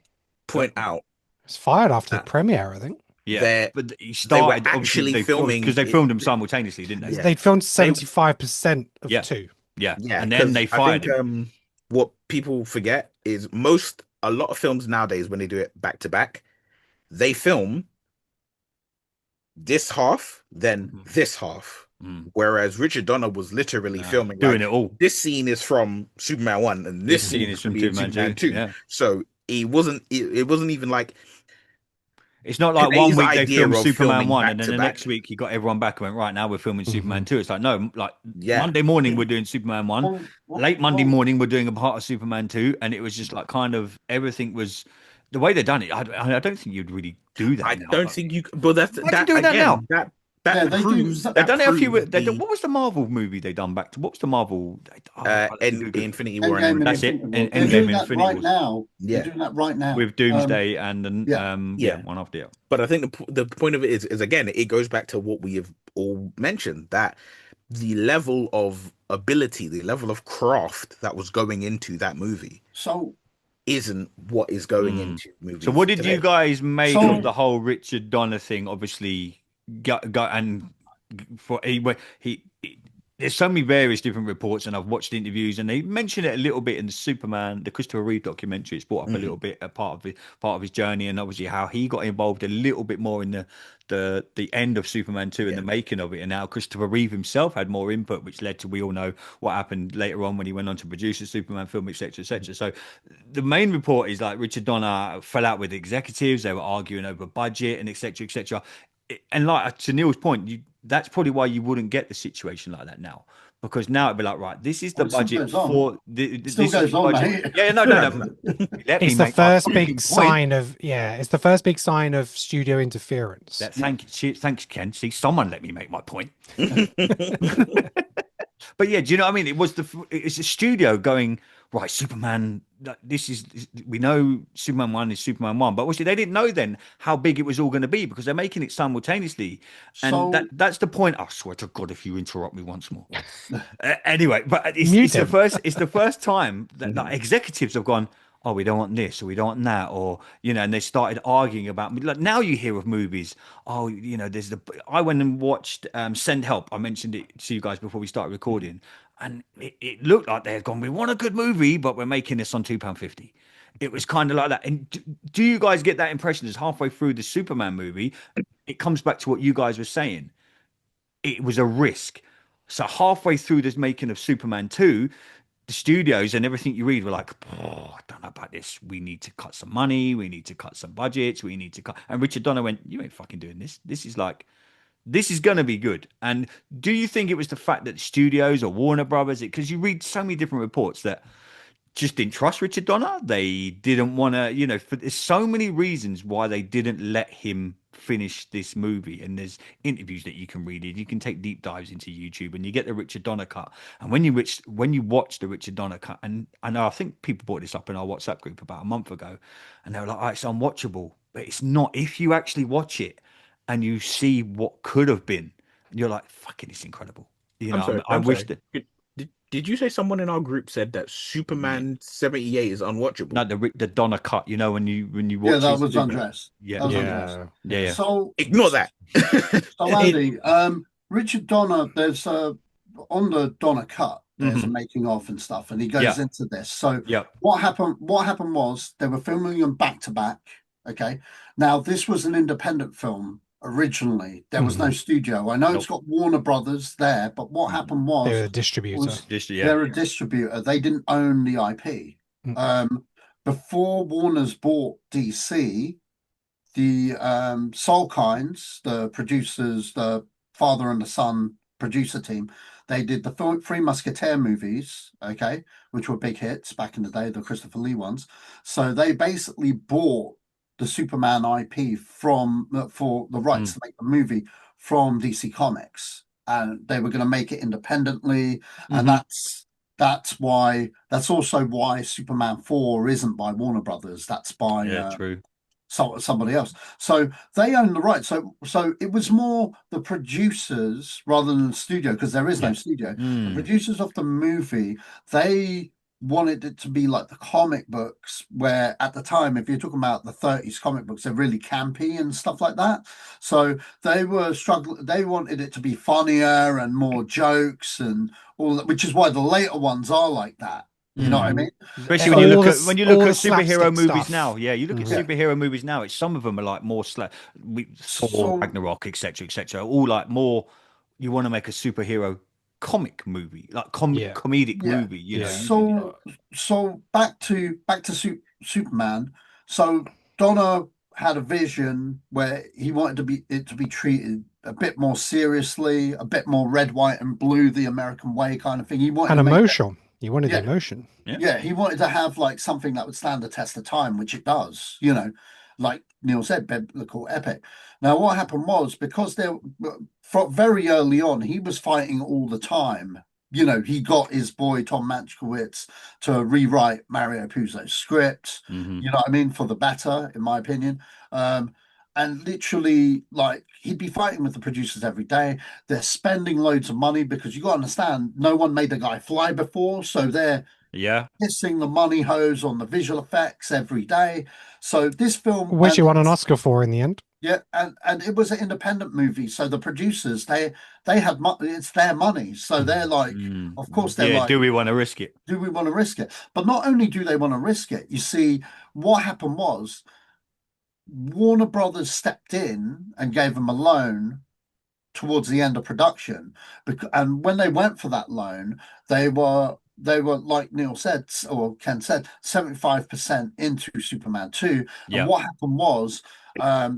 point out?
It's fired after the premiere, I think.
Yeah, but he started
actually
obviously
filming
because they filmed them simultaneously, didn't they?
Yeah. They filmed 75% of 2.
Yeah, and then they fired
him. What people forget is a lot of films nowadays, when they do it back to back, they film this half, then this half. Whereas Richard Donner was literally filming
doing it all.
This scene is from Superman 1 and this scene is from Superman 2.
Yeah.
So it wasn't even like,
it's not like 1 week they filmed
of
Superman 1
back
and then
to
the
back.
next week he got everyone back and went, right, now we're filming Superman 2. It's like, no, like Monday morning we're doing Superman 1. Late Monday morning we're doing a part of Superman 2. And it was just like kind of everything was the way they've done it. I don't think you'd really do that.
I don't think you but that's
that doing that now.
That proves
they've done it a few. What was the Marvel movie they done back to? What was the Marvel?
Infinity War.
That's it.
Endgame Infinity right now.
Yeah,
they're doing that right now
with Doomsday and one after the other.
But I think the point of it is again, it goes back to what we have all mentioned, that the level of ability, the level of craft that was going into that movie, isn't what is going into movies.
So what did you guys make of the whole Richard Donner thing? Obviously, there's so many various different reports, and I've watched interviews, and they mention it a little bit in the Christopher Reeve documentary. It's brought up a little bit, a part of his journey, and obviously how he got involved a little bit more in the end of Superman 2 and the making of it, and now Christopher Reeve himself had more input, which led to, we all know what happened later on when he went on to produce the Superman film, etc., etc. So the main report is like Richard Donner fell out with executives, they were arguing over budget and etc., etc. And like to Neil's point, that's probably why you wouldn't get the situation like that now, because now it'd be like, right, this is the budget for this is the budget. Yeah, no.
It's the first big sign of it's the first big sign of studio interference.
Thanks, Ken. See, someone let me make my point. But yeah, do you know what I mean? It's a studio going, right, Superman, we know Superman 1 is Superman 1, but obviously they didn't know then how big it was all going to be because they're making it simultaneously. And that's the point. I swear to God, if you interrupt me once more. Anyway, but it's the first time that like, executives have gone, oh, we don't want this or we don't want that, or and they started arguing about, like, now you hear of movies, I went and watched Send Help. I mentioned it to you guys before we started recording, and it looked like they had gone, we want a good movie, but we're making this on £2.50. It was kind of like that. And do you guys get that impression as halfway through the Superman movie, it comes back to what you guys were saying? It was a risk. So halfway through this making of Superman 2, the studios and everything you read were like, oh, I don't know about this. We need to cut some money. We need to cut some budgets. We need to cut. And Richard Donner went, you ain't fucking doing this. This is going to be good. And do you think it was the fact that the studios or Warner Brothers, because you read so many different reports that just didn't trust Richard Donner. They didn't want to, there's so many reasons why they didn't let him finish this movie. And there's interviews that you can read. You can take deep dives into YouTube and you get the Richard Donner cut. And when you watch the Richard Donner cut, and I think people brought this up in our WhatsApp group about a month ago, and they were like, oh, it's unwatchable. But it's not. If you actually watch it and you see what could have been, and you're like, fucking, it's incredible. You
I'm
know,
sorry.
I
I'm
wish
sorry.
that.
Did you say someone in our group said that
Yeah.
Superman 78 is unwatchable?
No, the Donna cut. You know, when you
Yeah,
watch
that
his
was
Superman.
undressed.
Yeah,
That was
yeah,
undressed.
yeah, yeah.
So,
Ignore that.
so Andy, Richard Donner, there's on the Donner cut, there's a making of and stuff, and he goes
Yeah.
into this. So
Yeah.
what happened was they were filming them back to back. Okay. Now this was an independent film originally. There was no studio. I know it's
Nope.
got Warner Brothers there, but what happened
They're a
was
distributor.
Just yeah.
they're a distributor. They didn't own the IP. Before Warner's bought DC, the Solkines, the producers, the father and the son producer team, they did the Three Musketeer movies, okay, which were big hits back in the day, the Christopher Lee ones. So they basically bought the Superman IP from for the rights to make the movie from DC Comics, and they were going to make it independently, and that's also why Superman 4 isn't by Warner Brothers. That's by
True.
somebody else. So they own the rights. So it was more the producers rather than the studio, because there is no studio. The producers of the movie, they wanted it to be like the comic books, where at the time, if you're talking about the 30s comic books, they're really campy and stuff like that. So they were struggling. They wanted it to be funnier and more jokes and all that, which is why the later ones are like that. You know what I mean?
Especially
So-
when you
All
look
the-
at
all the
superhero
slapstick
movies
stuff.
now. Yeah, you look at superhero movies now. It's some of them are like more Thor,
So-
Ragnarok, etc., all like more. You want to make a superhero comic movie, like comedic
Yeah.
movie. You know.
So back to Superman. So Donna had a vision where he wanted it to be treated a bit more seriously, a bit more red, white, and blue, the American way kind of thing. He wanted
And
to make it-
emotion. You wanted
Yeah.
emotion.
yeah, he wanted to have like something that would stand the test of time, which it does, like Neil said, biblical epic. Now, what happened was, because from very early on, he was fighting all the time. He got his boy Tom Mankiewicz to rewrite Mario Puzo's script.
Mhm.
You know what I mean, for the better, in my opinion. And literally, like, he'd be fighting with the producers every day. They're spending loads of money, because you got to understand, no one made the guy fly before, so they're
Yeah.
pissing the money hose on the visual effects every day. So this film,
Which he won an Oscar for in the end.
yeah, and it was an independent movie, so the producers, they had it's their money, so they're like, of course they're like,
do we want to risk it?
do we want to risk it? But not only do they want to risk it, you see, what happened was Warner Brothers stepped in and gave them a loan towards the end of production, and when they went for that loan, they were like Neil said, or Ken said, 75% into Superman 2.
Yeah.
And what happened was,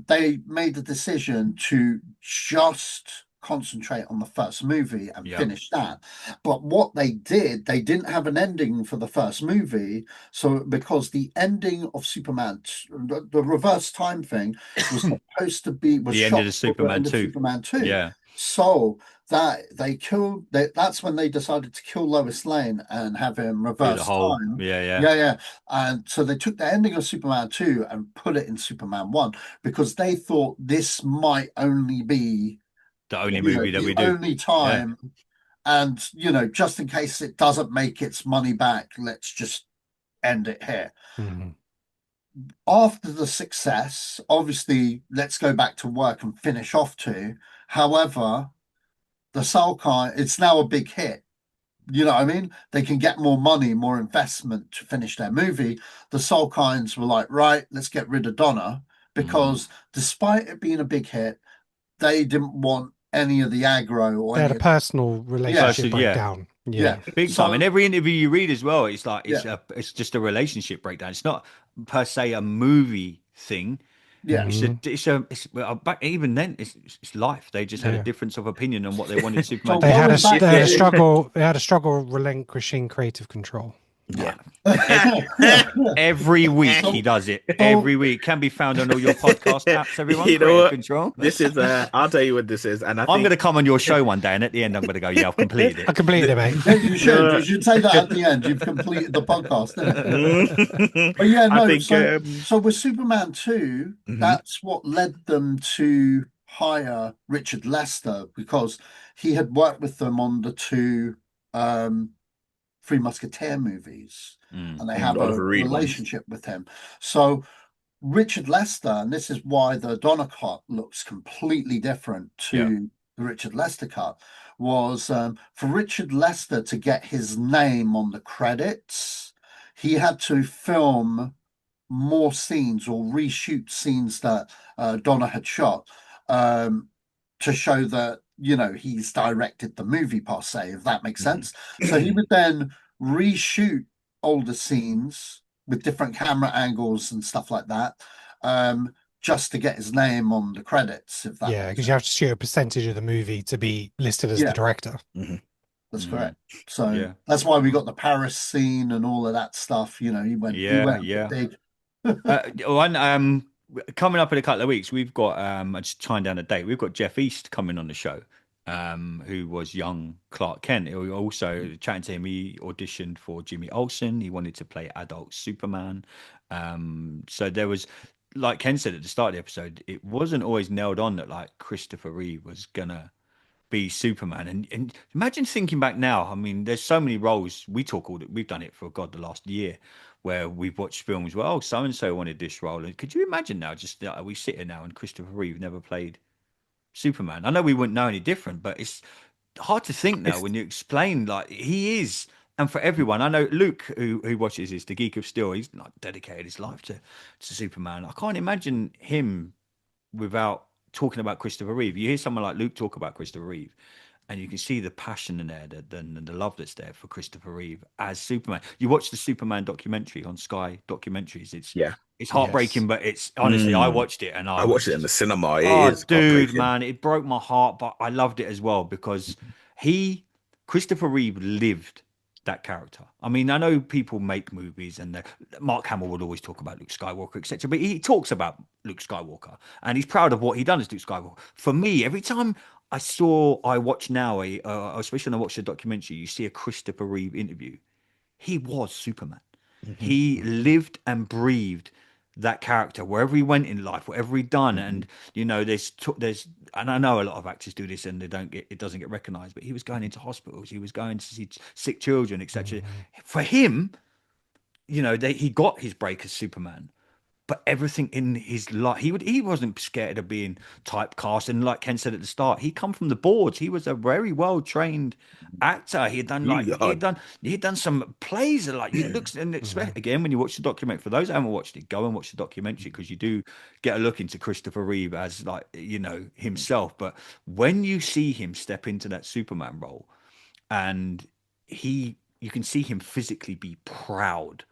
they made the decision to just concentrate on the first movie and finish that. But what they did, they didn't have an ending for the first movie. So because the ending of Superman, the reverse time thing, was supposed to be
The end of the Superman 2.
Superman 2.
Yeah.
So that that's when they decided to kill Lois Lane and have him reverse time.
Yeah.
And so they took the ending of Superman 2 and put it in Superman 1, because they thought this might only be
The only movie that we do.
only time. And just in case it doesn't make its money back, let's just end it here. After the success, obviously, let's go back to work and finish off 2. However, the Salkind, it's now a big hit. You know what I mean? They can get more money, more investment to finish their movie. The Salkinds were like, right, let's get rid of Donna, because despite it being a big hit, they didn't want any of the aggro or
They had a
any of
personal relationship breakdown.
Big time. In every interview you read as well, it's like it's just a relationship breakdown. It's not per se a movie thing.
Yeah.
Even then it's life. They just had a difference of opinion on what they wanted Superman.
They had a struggle. They had a struggle relinquishing creative control.
Yeah. Every week he does it. Every week can be found on all your podcast apps. Everyone,
you know what?
Control.
This is. I'll tell you what this is, and I'm
going to come on your show one day, and at the end, I'm going to go, "Yeah, I've completed it.
I completed it, mate."
Yeah, you should. You should say that at the end. You've completed the podcast. But yeah, no. So with Superman 2, that's what led them to hire Richard Lester because he had worked with them on the two Three Musketeer movies, and they have a
Oliver Reed ones.
relationship with him. So Richard Lester, and this is why the Donner cut looks completely different
Yeah.
to the Richard Lester cut, was for Richard Lester to get his name on the credits, he had to film more scenes or reshoot scenes that Donner had shot um, to show that, he's directed the movie per se, if that makes sense. So he would then reshoot older scenes with different camera angles and stuff like that, just to get his name on the credits, if that
Yeah,
makes
because you
sense.
have to shoot a percentage of the movie to be listed as the
Yeah,
director.
that's
Mm.
correct. So
Yeah.
that's why we got the Paris scene and all of that stuff. He
Yeah.
went
Yeah.
big.
One coming up in a couple of weeks, we've got I just tying down a date. We've got Jeff East coming on the show, who was young Clark Kent. He also chatting to him. He auditioned for Jimmy Olsen. He wanted to play adult Superman. So there was, like Ken said at the start of the episode, it wasn't always nailed on that like Christopher Reeve was gonna be Superman. And imagine thinking back now. I mean, there's so many roles. We've done it for God the last year, where we've watched films. Well, oh, so and so wanted this role. And could you imagine now? Just we sit here now, and Christopher Reeve never played Superman. I know we wouldn't know any different, but it's hard to think now
It's
when you explain like he is. And for everyone, I know Luke, who watches this, the Geek of Steel, he's like dedicated his life to Superman. I can't imagine him without talking about Christopher Reeve. You hear someone like Luke talk about Christopher Reeve, and you can see the passion in there, the love that's there for Christopher Reeve as Superman. You watch the Superman documentary on Sky Documentaries.
yeah.
It's
Yes.
heartbreaking, but it's honestly, I
Mm.
watched it and
I
I was
watched it in the
just,
cinema. It
oh,
is
dude,
heartbreaking.
man, it broke my heart, but I loved it as well because he, Christopher Reeve, lived that character. I mean, I know people make movies and Mark Hamill would always talk about Luke Skywalker, etc. But he talks about Luke Skywalker and he's proud of what he done as Luke Skywalker. For me, every time I watch now, especially when I watch the documentary, you see a Christopher Reeve interview. He was Superman.
Mhm.
He lived and breathed that character wherever he went in life, whatever he done.
Mhm.
And there's, and I know a lot of actors do this and it doesn't get recognized. But he was going into hospitals, he was going to see sick children, etc.
Mhm.
For him, he got his break as Superman, but everything in his life, he wasn't scared of being typecast. And like Ken said at the start, he come from the boards. He was a very well trained actor.
Really hard.
He had done some plays that, like, it looks, and
Mhm.
again, when you watch the documentary, for those who haven't watched it, go and watch the documentary because you do get a look into Christopher Reeve as, like, himself. But when you see him step into that Superman role, and you can see him physically be proud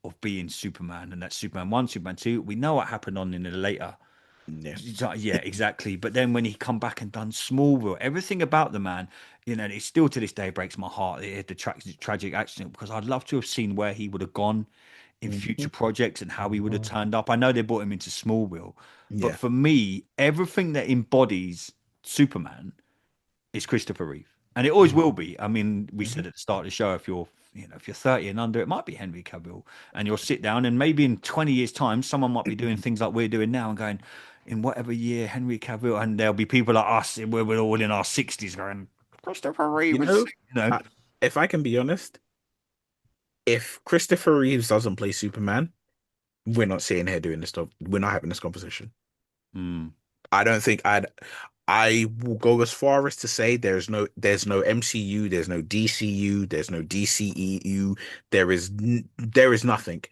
of being Superman, and that's Superman 1, Superman 2. We know what happened on in the later.
Yeah.
Yeah, exactly. But then when he come back and done Smallville, everything about the man, it still to this day breaks my heart. The tragic accident, because I'd love to have seen where he would have gone in future
Mhm.
projects and how he would have turned up. I know they brought him into Smallville, but
Yeah.
for me, everything that embodies Superman is Christopher Reeve, and it always will
Mhm.
be. I mean, we
Mhm.
said at the start of the show, if you're 30 and under, it might be Henry Cavill, and you'll sit down, and maybe in 20 years' time, someone might be doing things like we're doing now, and going, in whatever year Henry Cavill, and there'll be people like us, we're all in our 60s, going, Christopher
You
Reeve is,
know, I, if I can be honest, if Christopher Reeves doesn't play Superman, we're not sitting here doing this stuff. We're not having this conversation.
Mm,
I don't think I will go as far as to say there's no MCU, there's no DCU, there's no DCEU, there is nothing.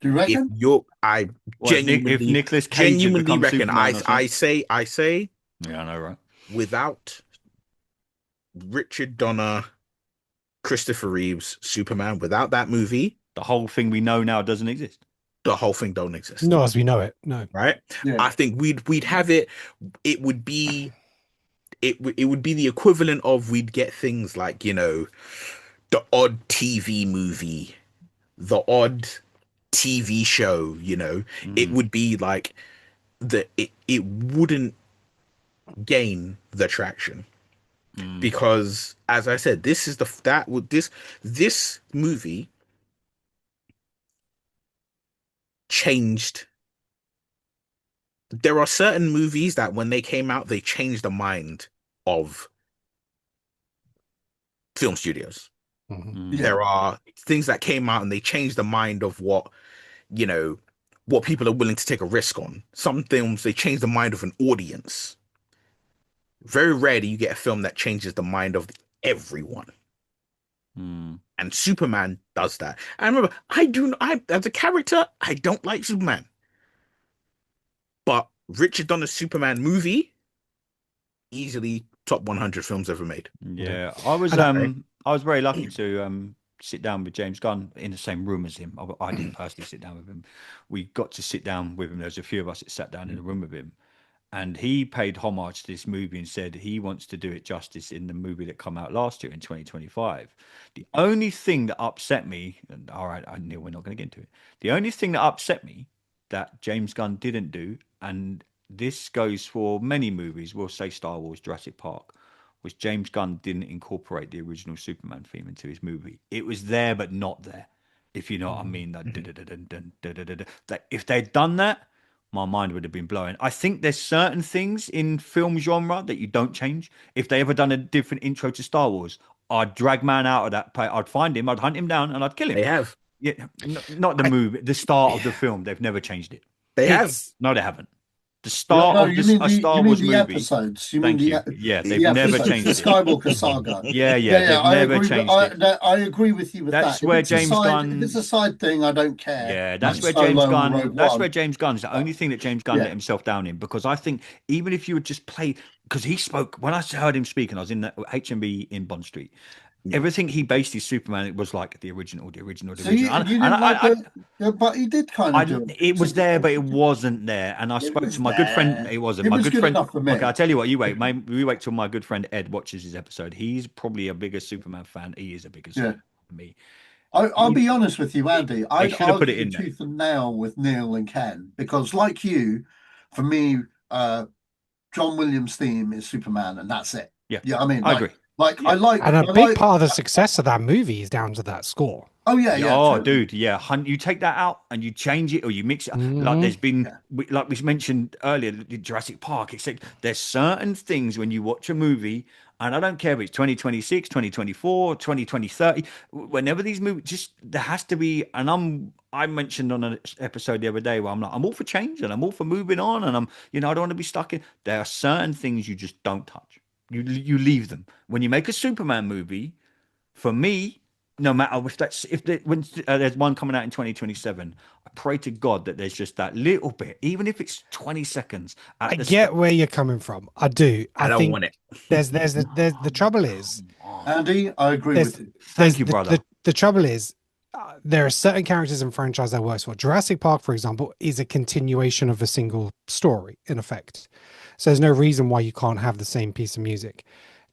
Do you
If
reckon?
you're I
well, if Nicolas Cage had
genuinely
become
reckon
Superman or something,
I say
yeah, I know, right?
without Richard Donner, Christopher Reeves, Superman, without that movie,
The whole thing we know now doesn't exist.
the whole thing don't exist.
Not as we know it. No.
Right?
Yeah.
I think we'd have it. It would be it would be the equivalent of we'd get things like, the odd TV movie, the odd TV show, it
Mm,
would be like it wouldn't gain the traction
mm,
because, as I said, this is the that would this movie changed there are certain movies that when they came out, they changed the mind of film studios.
Mhm.
Yeah.
There are things that came out and they changed the mind of you know, what people are willing to take a risk on. Some films, they change the mind of an audience. Very rarely you get a film that changes the mind of everyone.
Mm.
And Superman does that. I remember, I as a character, I don't like Superman. But Richard Donner's Superman movie, easily top 100 films ever made.
Yeah.
Yeah,
And
I was very lucky to sit down with James Gunn in the same room as him. I didn't personally sit down with him. We got to sit down with him. There's a few of us that sat down in the room with him, and he paid homage to this movie and said he wants to do it justice in the movie that come out last year in 2025. The only thing that upset me, and all right, I knew we're not going to get into it. The only thing that upset me that James Gunn didn't do, and this goes for many movies, we'll say Star Wars, Jurassic Park, was James Gunn didn't incorporate the original Superman theme into his movie. It was there, but not there, if you know what I mean. Like, if they'd done that, my mind would have been blown. I think there's certain things in film genre that you don't change. If they ever done a different intro to Star Wars, I'd drag man out of that. I'd find him, I'd hunt him down, and I'd kill him.
They have.
Yeah, not the
I,
movie, the start of the film. They've never changed it.
they have.
it's
No, they haven't. The
No,
start
no,
of this a
you
Star
mean
Wars
the
movie.
episodes. You mean
Thank you. Yeah, they've
the
never
episodes, the
changed it.
Skywalker saga.
Yeah,
Yeah, yeah,
they've
I
never
agree.
changed it.
I agree with you with
That's
that.
where James
If it's a
Gunn.
side thing, I don't care.
Yeah,
Like
that's where James
Solo and
Gunn.
Rogue
That's where
One.
James Gunn's the only thing that James Gunn let
Yeah,
himself down in, because I think even if you would just play, because he spoke when I heard him speak, and I was in the HMB in Bond Street. Everything he based his Superman, it was like the original, the original, the
so
original.
you didn't like but he did kind of do it.
It was there, but it wasn't there. And I
It
spoke to
was
my good friend.
there.
It wasn't
It
my
was
good
good
friend.
enough for
Okay, I'll
me.
tell you what. You wait. We wait till my good friend Ed watches his episode. He's probably a bigger Superman fan. He is a bigger
Yeah.
Superman than me.
I'll be honest with you, Andy.
They
I'd
should have put
argue
it
the
in there.
tooth and nail with Neil and Ken because, like you, for me, John Williams' theme is Superman, and that's it.
Yeah,
Yeah, I mean,
I agree.
I
Yeah.
like,
and a
I
big
like.
part of the success of that movie is down to that score.
Oh yeah,
Yeah,
yeah,
oh,
totally.
dude, yeah. You take that out and you change it or you mix it. Like
Mhm.
there's been,
Yeah.
like we mentioned earlier, Jurassic Park. Except there's certain things when you watch a movie, and I don't care if it's 2026, 2024, 2020, 30. Whenever these movies, just there has to be. And I mentioned on an episode the other day where I'm like, I'm all for change and I'm all for moving on, and I don't want to be stuck in. There are certain things you just don't touch. You leave them. When you make a Superman movie, for me, no matter when there's one coming out in 2027, I pray to God that there's just that little bit, even if it's 20 seconds
I
at the
get
start.
where you're coming from. I do.
I
I
don't
think
want it.
there's the trouble is
Andy, I agree
there's
with you.
Thank you, brother.
the trouble is there are certain characters in franchise that works for. Jurassic Park, for example, is a continuation of a single story in effect. So there's no reason why you can't have the same piece of music.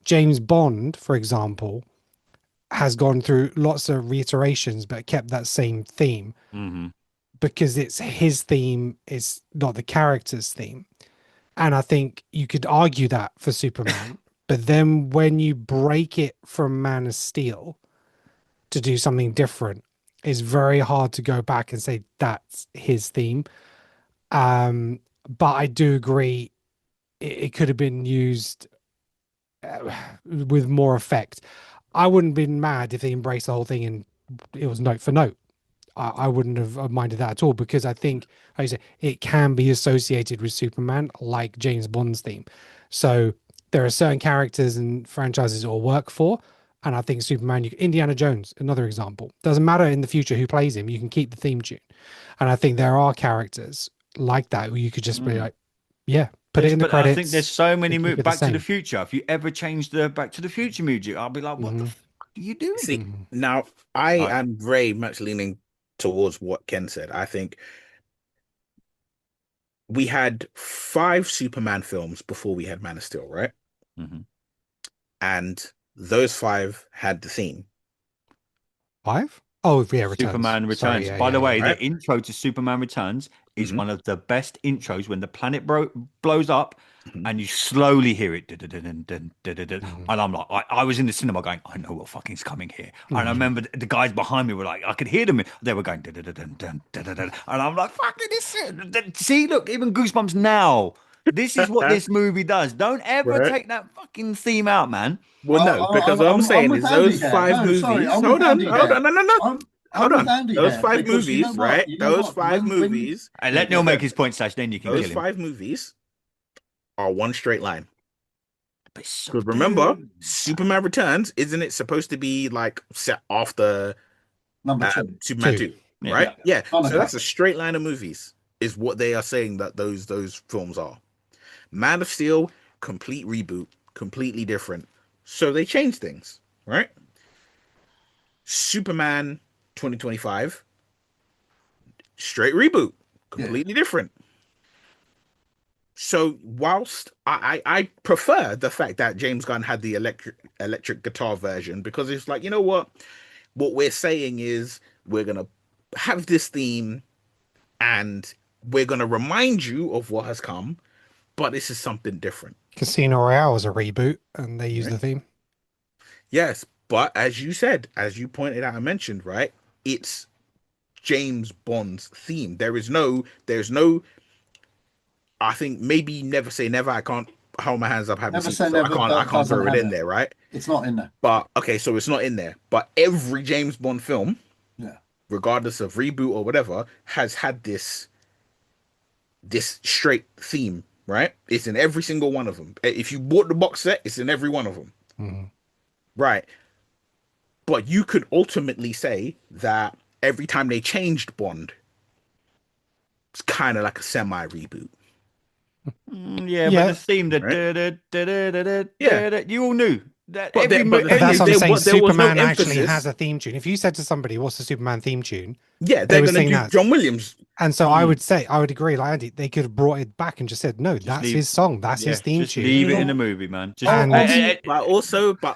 James Bond, for example, has gone through lots of reiterations but kept that same theme
Mm-hmm.
because it's his theme, it's not the character's theme. And I think you could argue that for Superman, but then when you break it from Man of Steel to do something different, it's very hard to go back and say that's his theme. But I do agree it could have been used with more effect. I wouldn't have been mad if they embraced the whole thing and it was note for note. I wouldn't have minded that at all because I think, like I say, it can be associated with Superman like James Bond's theme. So there are certain characters and franchises it will work for. And I think Superman, Indiana Jones, another example. Doesn't matter in the future who plays him, you can keep the theme tune. And I think there are characters like that where you could just be like, yeah, put it in the
But I think there's
credits.
so many
Keep it the
Back to the
same.
Future. If you ever change the Back to the Future music, I'll be like, what the
Mhm.
fuck are you doing?
See,
Mhm.
now I
Right.
am very much leaning towards what Ken said. I think we had 5 Superman films before we had Man of Steel, right?
Mm-hmm.
And those 5 had the theme.
5? Oh, yeah, Returns.
Superman
Sorry,
Returns.
yeah,
By the
yeah,
way,
yeah.
Right.
the intro to Superman Returns is
Mhm.
one of the best intros when the planet blows up
Mhm.
and you slowly hear it. And
Mhm.
I'm like, I was in the cinema going, I know what fucking's coming here. And I
Mhm.
remember the guys behind me were like, I could hear them. They were going, and I'm like, fucking this. See, look, even goosebumps now. This is what this movie does. Don't ever
Right.
take that fucking theme out, man.
Well, no, because what I'm
I'm
saying
with
is
Andy
those
here.
five
No, sorry,
movies.
I'm with
Hold on,
Andy
hold
here.
on, no, no, no.
I'm
Hold
with
on.
Andy
Those
here
five
because
movies, right?
You know
Those
what?
five
When you
movies.
And
yeah,
let Neil
go
make
ahead.
his point, Sash. Then you can
Those
kill him.
five movies are one straight line.
But so,
Because remember,
dude.
Superman Returns, isn't it supposed to be like set after
Number two.
Superman
Two.
2,
Yeah.
right? Yeah.
On a
So that's
couple.
a straight line of movies, is what they are saying that those films are. Man of Steel, complete reboot, completely different. So they changed things, right? Superman 2025, straight reboot,
Yeah.
completely different. So whilst I prefer the fact that James Gunn had the electric guitar version, because it's like, you know what we're saying is we're gonna have this theme and we're gonna remind you of what has come, but this is something different,
Casino Royale was a reboot, and they used
right?
the theme.
Yes, but as you said, as you pointed out and mentioned, right, it's James Bond's theme. There's no I think maybe never say never. I can't hold my hands up, haven't
Never
seen it,
say
so I
never
can't I can't
doesn't
throw it
have
in
it.
there, right?
It's not in there.
But okay, so it's not in there. But every James Bond film,
Yeah.
regardless of reboot or whatever, has had this straight theme, right? It's in every single one of them. If you bought the box set, it's in every one of them,
Mhm.
right? But you could ultimately say that every time they changed Bond, it's kind of like a semi reboot,
Yeah, but the
Yeah,
theme,
right? Yeah,
you all knew that
but the
but
thing
that's
is,
what I'm saying.
there was no
Superman actually has
emphasis.
a theme tune. If you said to somebody, "What's the Superman theme tune?"
Yeah,
They
they're
would
gonna
sing
do
that.
John Williams.
And so I would say, I would agree, like Andy, they could have brought it back and just said, "No,
just
that's
leave.
his song. That's
Yeah,
his theme
just
tune."
leave it in
So,
the movie, man. Just
And
But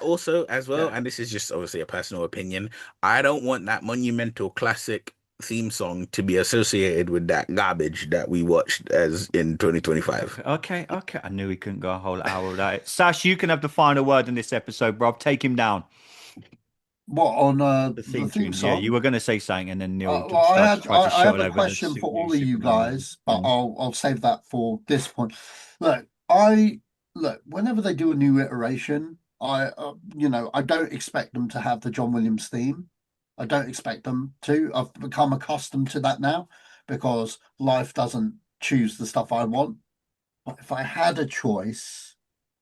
also as well,
yeah.
and this is just obviously a personal opinion. I don't want that monumental classic theme song to be associated with that garbage that we watched as in 2025.
Okay. I knew he couldn't go a whole hour without it. Sash, you can have the final word in this episode, bro. Take him down.
what on
The
the
theme
theme
tune. Yeah, you
song?
were going to say something, and then Neil
Well,
tried to
I
shut
have
it
a
over the
question for
new
all of you
Superman movie.
guys, but I'll save that for this point. Look, I look whenever they do a new iteration, I don't expect them to have the John Williams theme. I don't expect them to. I've become accustomed to that now because life doesn't choose the stuff I want. But if I had a choice,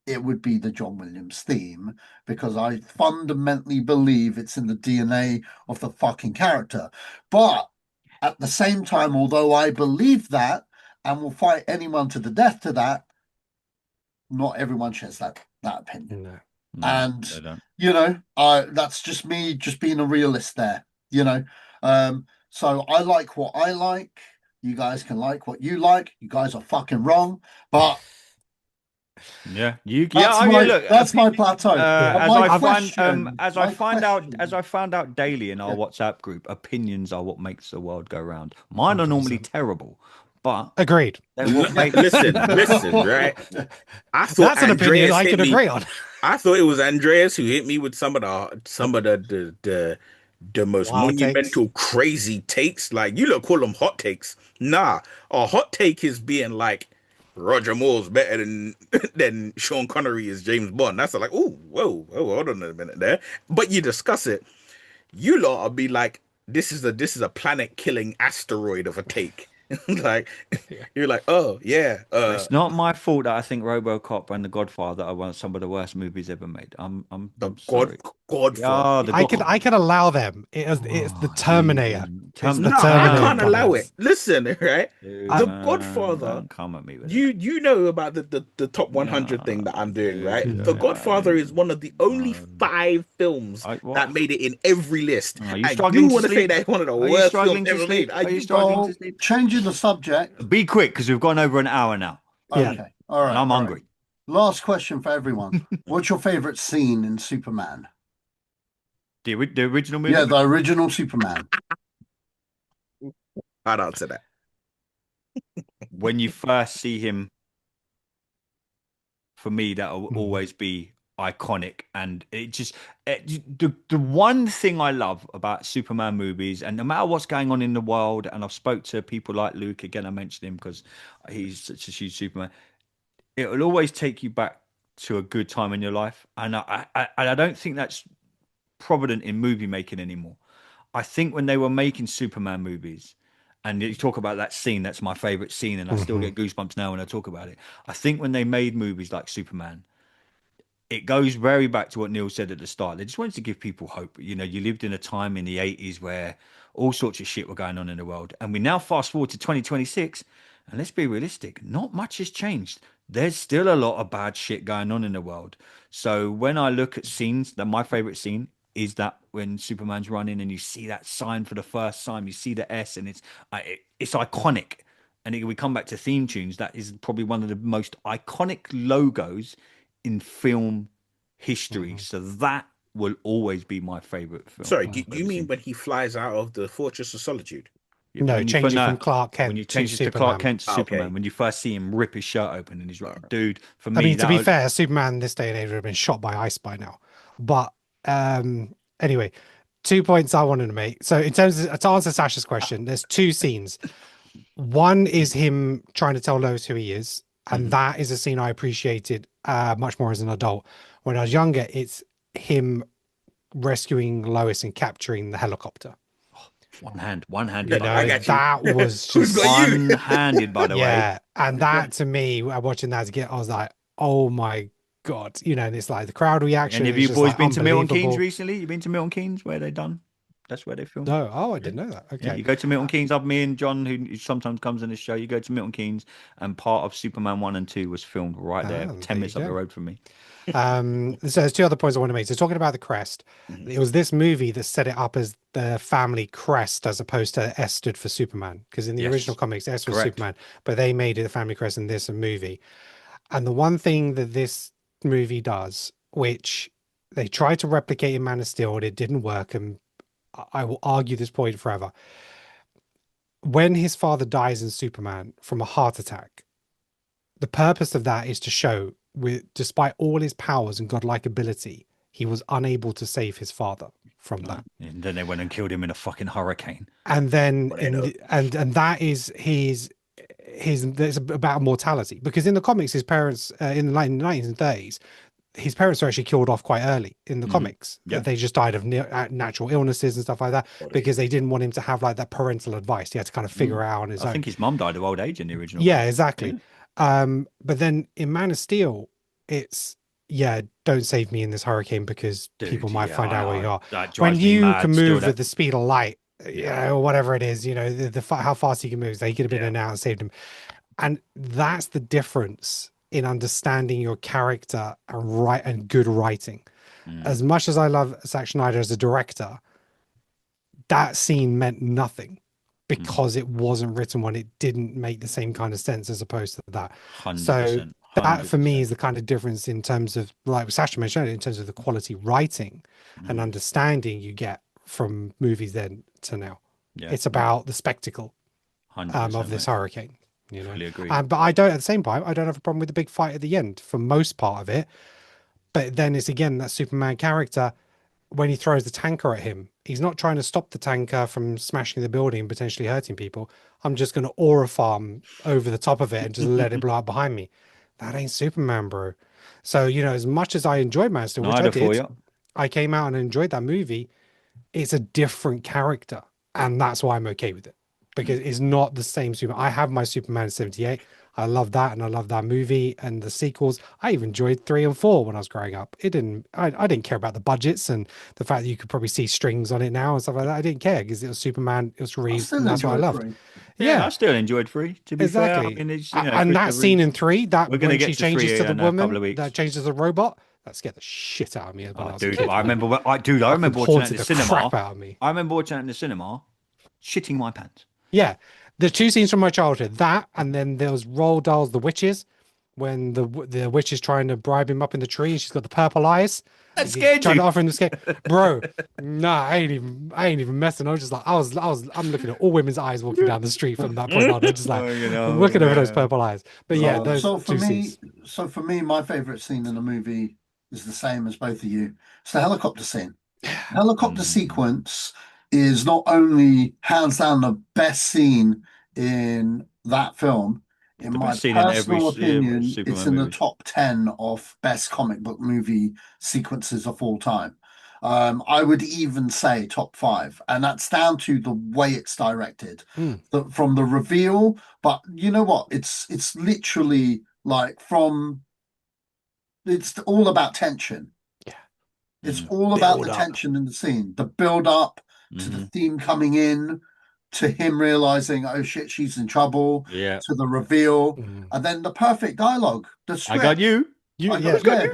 it would be the John Williams theme because I fundamentally believe it's in the DNA of the fucking character. But at the same time, although I believe that and will fight anyone to the death to that, not everyone shares that opinion.
no.
No,
And
they don't.
that's just me just being a realist there, you know. So I like what I like. You guys can like what you like. You guys are fucking wrong, but
Yeah, yeah. Oh, yeah. Look,
that's my plateau.
Yeah,
But
as
my
I find,
question, my
as I
question,
find out daily in our
yeah,
WhatsApp group, opinions are what makes the world go round. Mine are normally
100%.
terrible, but
Agreed.
they're what
yeah.
makes.
Listen, right? I thought
That's an opinion
Andreas
I
hit
can
me.
agree on.
I thought it was Andreas who hit me with some of the most
Wild takes.
monumental crazy takes. Like you look call them hot takes. Nah, a hot take is being like Roger Moore's better than than Sean Connery is James Bond. That's like, oh, whoa, hold on a minute there. But you discuss it. You lot will be like, this is a planet killing asteroid of a take. Like
Yeah.
you're like, oh yeah,
It's not my fault that I think RoboCop and The Godfather are one of some of the worst movies ever made.
the
I'm sorry.
Godfather.
Yeah, The
I
Godfather.
could allow them. It's the
Oh,
Terminator. It's the
No, I
Terminator
can't allow
comments.
it. Listen, right?
dude,
The
I,
man,
Godfather.
don't come at me with it.
You know about the top
Yeah,
100 thing that I'm doing, right?
dude.
The
Mhm.
Godfather is one of the only five films
What?
that made it in every list,
Are you
and you
struggling to
want to say
sleep?
that it's one of the
Are you
worst films
struggling to
ever made?
sleep?
Are
Are you
you
struggling to
So
sleep?
changing the subject.
Be quick, because we've gone over an hour now,
yeah.
Okay, all
and
right,
I'm
all right.
hungry.
Last question for everyone. What's your favorite scene in Superman?
The original
Yeah,
movie?
the original Superman.
I'd answer that.
when you first see him, for me, that will
Mm.
always be iconic. And it just the one thing I love about Superman movies, and no matter what's going on in the world, and I've spoke to people like Luke again. I mentioned him because he's such a huge Superman. It will always take you back to a good time in your life, and I don't think that's provident in movie making anymore. I think when they were making Superman movies, and you talk about that scene, that's my favorite scene, and I still
Mhm.
get goosebumps now when I talk about it. I think when they made movies like Superman, it goes very back to what Neil said at the start. They just wanted to give people hope. You know, you lived in a time in the 80s where all sorts of shit were going on in the world. And we now fast forward to 2026, and let's be realistic, not much has changed. There's still a lot of bad shit going on in the world. So when I look at scenes, that my favorite scene is that when Superman's running and you see that sign for the first time, you see the S, and it's iconic. And we come back to theme tunes. That is probably one of the most iconic logos in film history.
Mhm.
So that will always be my favorite film.
Sorry, do
I've
you
ever
mean
seen.
when he flies out of the Fortress of Solitude?
Yeah,
No,
when you put
changing from
no,
Clark
when you
Kent to
change it to Clark
Superman.
Kent to
Ah,
Superman,
okay.
when you first see him rip his shirt open and he's
All right.
dude, for
I
me
mean, to
that
be
was,
fair, Superman this day and age would have been shot by ice by now. But anyway, 2 points I wanted to make. So, in terms of to answer Sasha's question, there's two scenes. One is him trying to tell Lois who he is, and
Mhm.
that is a scene I appreciated much more as an adult. When I was younger, it's him rescuing Lois and capturing the helicopter.
one-handed
You
by the
I
way,
know,
got you.
that was
Who's got
just
you?
one-handed by the way.
yeah, and that to me, watching that again, I was like, oh my god, you know, and it's like the crowd reaction
Any of
is
you
just
boys
like
been to Milton Keynes
unbelievable.
recently? You been to Milton Keynes where they done? That's where they filmed.
No, oh, I
Yeah.
didn't know that.
Yeah,
Okay.
you go to Milton Keynes. Up me and John, who sometimes comes on this show, you go to Milton Keynes, and part of Superman 1 and 2 was filmed right there, 10
There you
minutes up the
go.
road from me.
So there's two other points I want to make. So talking about the crest,
Mhm.
it was this movie that set it up as the family crest as opposed to S stood for Superman. Because in the original
Yes,
comics, S was
correct.
Superman, but they made it the family crest in this movie. And the one thing that this movie does, which they tried to replicate in Man of Steel, and it didn't work, and I will argue this point forever. When his father dies in Superman from a heart attack, the purpose of that is to show, with despite all his powers and godlike ability, he was unable to save his father from
No.
that.
And then they went and killed him in a fucking hurricane.
And then
Tornado.
and that is his that's about mortality, because in the comics his parents in the 1990s and 30s his parents were actually killed off quite early in the
Hmm.
comics.
Yeah.
They just died of natural illnesses and stuff like that
Body.
because they didn't want him to have like that parental advice. He had to kind of figure it out on his
I
own.
think his mum died of old age in the original
Yeah,
comic.
exactly. But then in Man of Steel, it's yeah, don't save me in this hurricane because
Dude,
people might
yeah,
find out where you are.
that
When
drives me
you can
mad. Still,
move at
that
the speed of light,
Yeah.
or whatever it is, you know, how fast he can move, they could have been
Yeah.
in and out and saved him. And that's the difference in understanding your character and good writing. As much as I love Zack Snyder as a director, that scene meant nothing because it wasn't written when it didn't make the same kind of sense as opposed to that. So
100%,
that for me
100%.
is the kind of difference in terms of, like Sasha mentioned, in terms of the quality writing and understanding you get from movies then to now.
Yeah,
It's about the spectacle of
100%,
this
mate.
hurricane, you know.
Fully agree.
But I don't, at the same time, I don't have a problem with the big fight at the end for most part of it. But then it's again that Superman character, when he throws the tanker at him, he's not trying to stop the tanker from smashing the building and potentially hurting people. I'm just going to aura farm over the top of it and just let it blow up behind me. That ain't Superman, bro. So, you know, as much as I enjoyed Man of Steel, which I
Neither for
did,
you.
I came out and enjoyed that movie. It's a different character. And that's why I'm okay with it. Because it's not the same Superman. I have my Superman 78. I love that, and I love that movie and the sequels. I even enjoyed 3 and 4 when I was growing up. I didn't care about the budgets and the fact that you could probably see strings on it now and stuff like that. I didn't care because it was Superman, it was
I
Reeve,
still
and that's what I
enjoy
loved.
three.
Yeah, I
Yeah,
still enjoyed 3, to be fair. I
exactly.
mean, it's,
And that
Christopher
scene
Reeves.
in 3, that
We're going to
when she
get to 3
changes to the
in a couple
woman,
of weeks.
that changes to the robot, that scared the shit out of me when
Oh,
I was a
dude,
kid.
I remember, I
Fucking
remember watching that in
haunted
the
the crap
cinema.
out of me.
I remember watching that in the cinema, shitting my pants.
Yeah, the two scenes from my childhood, that and then there was Roald Dahl's The Witches. when the witch is trying to bribe him up in the tree and she's got the purple eyes.
That
She's
scared
trying
you.
to offer him the scare. Bro, nah, I ain't even messing. I was just like, I'm looking at all women's eyes walking down the street from that point on. I'm just like, I'm looking over those purple eyes. But yeah, those
so for
two
me,
scenes.
my favorite scene in the movie is the same as both of you. It's the helicopter scene. Helicopter sequence is not only hands down the best scene in that film. In
The
my
best scene in every
personal opinion, it's
Superman
in the
movie.
top 10 of best comic book movie sequences of all time. I would even say top 5, and that's down to the way it's directed, from the reveal. But you know what? It's literally like it's all about tension.
Yeah.
It's all about the
Build up.
tension in the scene, the build up to the theme coming in, to him realizing, oh shit, she's in trouble,
Yeah.
to the reveal, and then the perfect dialogue, the script.
I got you.
Who's
Who's got you?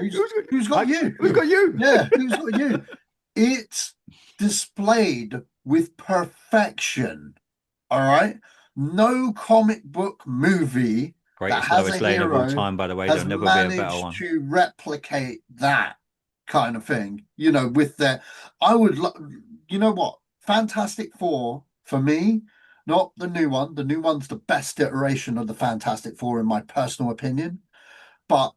Who's got you?
Who's got you?
Yeah, who's got you? It's displayed with perfection. All right. No comic book movie
Greatest
that has
lowest
a
lane of all
hero
time, by the way.
has
There'll never be a better
managed
one.
to replicate that kind of thing. You know, with their, I would, you know what? Fantastic Four for me, not the new one. The new one's the best iteration of the Fantastic Four, in my personal opinion. But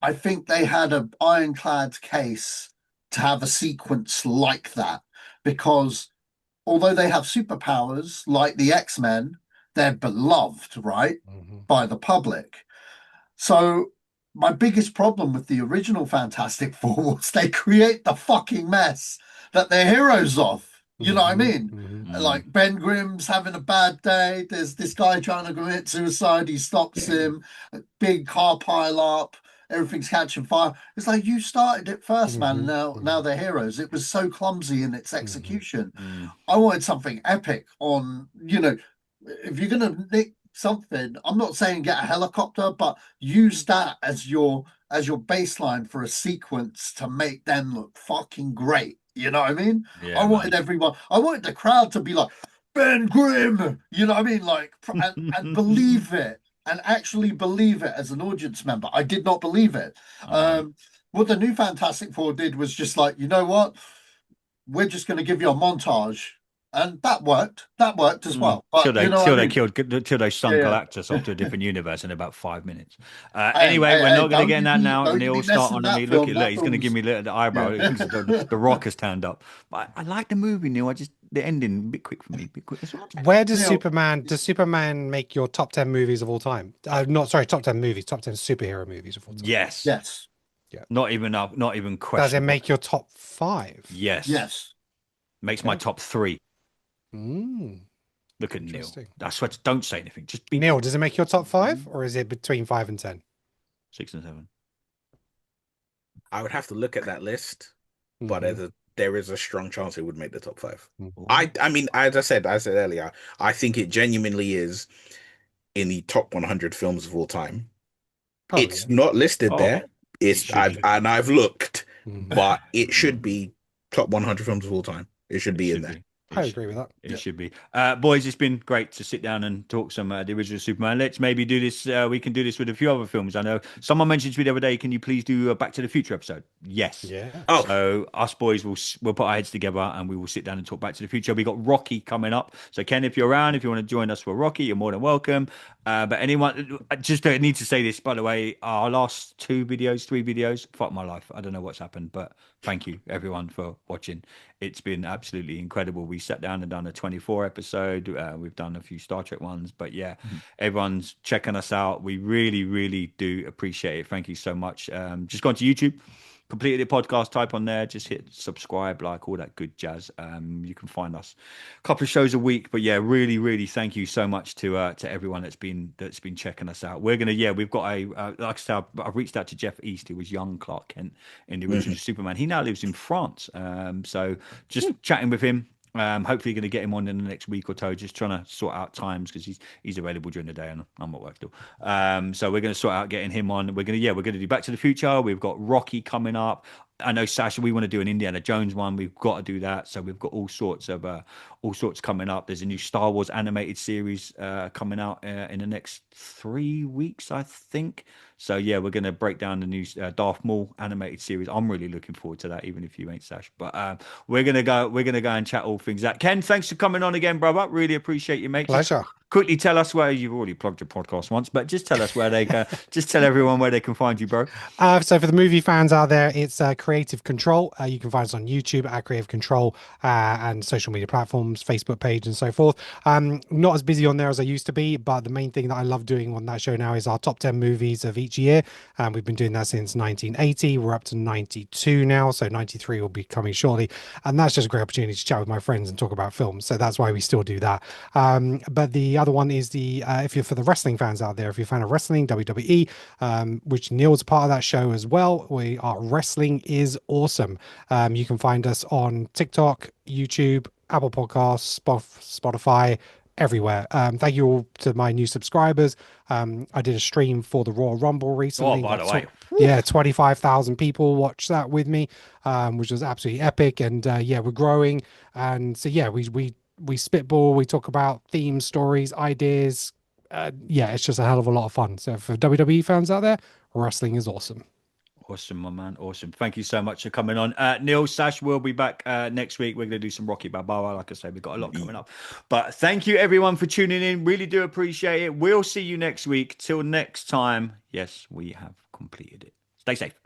I think they had an ironclad case to have a sequence like that, because although they have superpowers like the X-Men, they're beloved, right, by the public. So my biggest problem with the original Fantastic Four was they create the fucking mess that they're heroes of. You know what I mean? Like Ben Grimm's having a bad day. There's this guy trying to commit suicide. He stops him. A big car pile up. Everything's catching fire. It's like, you started it first, man. Now they're heroes. It was so clumsy in its execution. I wanted something epic on, you know, if you're gonna nick something, I'm not saying get a helicopter, but use that as your baseline for a sequence to make them look fucking great. You know what I mean?
Yeah,
I wanted I wanted the crowd to be like, Ben Grimm, you know what I mean? Like, and believe it, and actually believe it as an audience member. I did not believe it. What the new Fantastic Four did was just like, you know what? We're just going to give you a montage. And that worked. That worked as well. But
till they sunk
Yeah.
Galactus off to a different universe in about 5 minutes.
Hey,
Anyway, we're not going to
don't
get in
give
that
me-
now.
don't
Neil
give me
start
messing
on
that
me.
film.
Look,
That
he's going to give me the eyebrow.
Yeah.
He thinks the Rock has turned up. But I like the movie, Neil. The ending a bit quick for me. Bit quick. That's what I'm saying.
Where does
Neil-
Superman make your top 10 movies of all time? Not sorry, top 10 movies, top 10 superhero movies of all time.
Yes.
Yes.
Not even up. Not even question.
Does it make your top 5?
Yes.
Yes.
Makes my top 3. Look at Neil.
Interesting.
I swear, don't say anything. Just be
Neil, does it make your top 5, or is it between 5 and 10?
6 and 7.
I would have to look at that list, but there is a strong chance it would make the top 5. I mean, as I said earlier, I think it genuinely is in the top 100 films of all time.
Oh,
It's not listed there. I've looked, but it should be top 100 films of all time. It should be in there.
I agree with that.
It should be. Boys, it's been great to sit down and talk some the original Superman. Let's maybe do this. We can do this with a few other films. I know someone mentioned to me the other day, can you please do a Back to the Future episode? Yes.
Yeah.
Oh. So us boys we'll put our heads together and we will sit down and talk Back to the Future. We got Rocky coming up. So Ken, if you're around, if you want to join us for Rocky, you're more than welcome. But anyone, just need to say this, by the way, our last 3 videos, fuck my life. I don't know what's happened, but thank you everyone for watching. It's been absolutely incredible. We sat down and done a 24 episode. We've done a few Star Trek ones, but yeah, everyone's checking us out. We really, really do appreciate it. Thank you so much. Just go on to YouTube, completed the podcast, type on there, just hit subscribe, like all that good jazz. You can find us a couple of shows a week, but yeah, really, really thank you so much to everyone that's been checking us out. We've got like I said, I've reached out to Jeff East, who was young Clark Kent in the original Superman. He now lives in France, so just chatting with him. Hopefully going to get him on in the next week or so, just trying to sort out times because he's available during the day and I'm at work still. So we're going to sort out getting him on. We're going to do Back to the Future. We've got Rocky coming up. I know Sasha, we want to do an Indiana Jones one. We've got to do that. So we've got all sorts coming up. There's a new Star Wars animated series coming out in the next 3 weeks, I think. So yeah, we're going to break down the new Darth Maul animated series. I'm really looking forward to that, even if you ain't Sash. But we're gonna go and chat all things that. Ken, thanks for coming on again, brother. Really appreciate you, mate.
Pleasure.
Quickly tell us where you've already plugged your podcast once, but just tell us where they can. Just tell everyone where they can find you, bro.
So for the movie fans out there, it's Creative Control. You can find us on YouTube at Creative Control and social media platforms, Facebook page, and so forth. Not as busy on there as I used to be, but the main thing that I love doing on that show now is our top 10 movies of each year. We've been doing that since 1980. We're up to 92 now, so 93 will be coming shortly. And that's just a great opportunity to chat with my friends and talk about films. So that's why we still do that. But the other one is if you're for the wrestling fans out there, if you're a fan of wrestling, WWE, which Neil's part of that show as well. We are Wrestling is Awesome. You can find us on TikTok, YouTube, Apple Podcasts, Spotify, everywhere. Thank you all to my new subscribers. I did a stream for the Royal Rumble recently.
Oh, by the way.
Yeah, 25,000 people watched that with me, which was absolutely epic. And yeah, we're growing. And so yeah, we spitball, we talk about themes, stories, ideas. Yeah, it's just a hell of a lot of fun. So for WWE fans out there, wrestling is awesome.
Awesome, my man. Awesome. Thank you so much for coming on. Neil, Sash, we'll be back next week. We're going to do some Rocky Balboa. Like I said, we've got a lot coming up. But thank you, everyone, for tuning in. Really do appreciate it. We'll see you next week. Till next time, yes, we have completed it. Stay safe.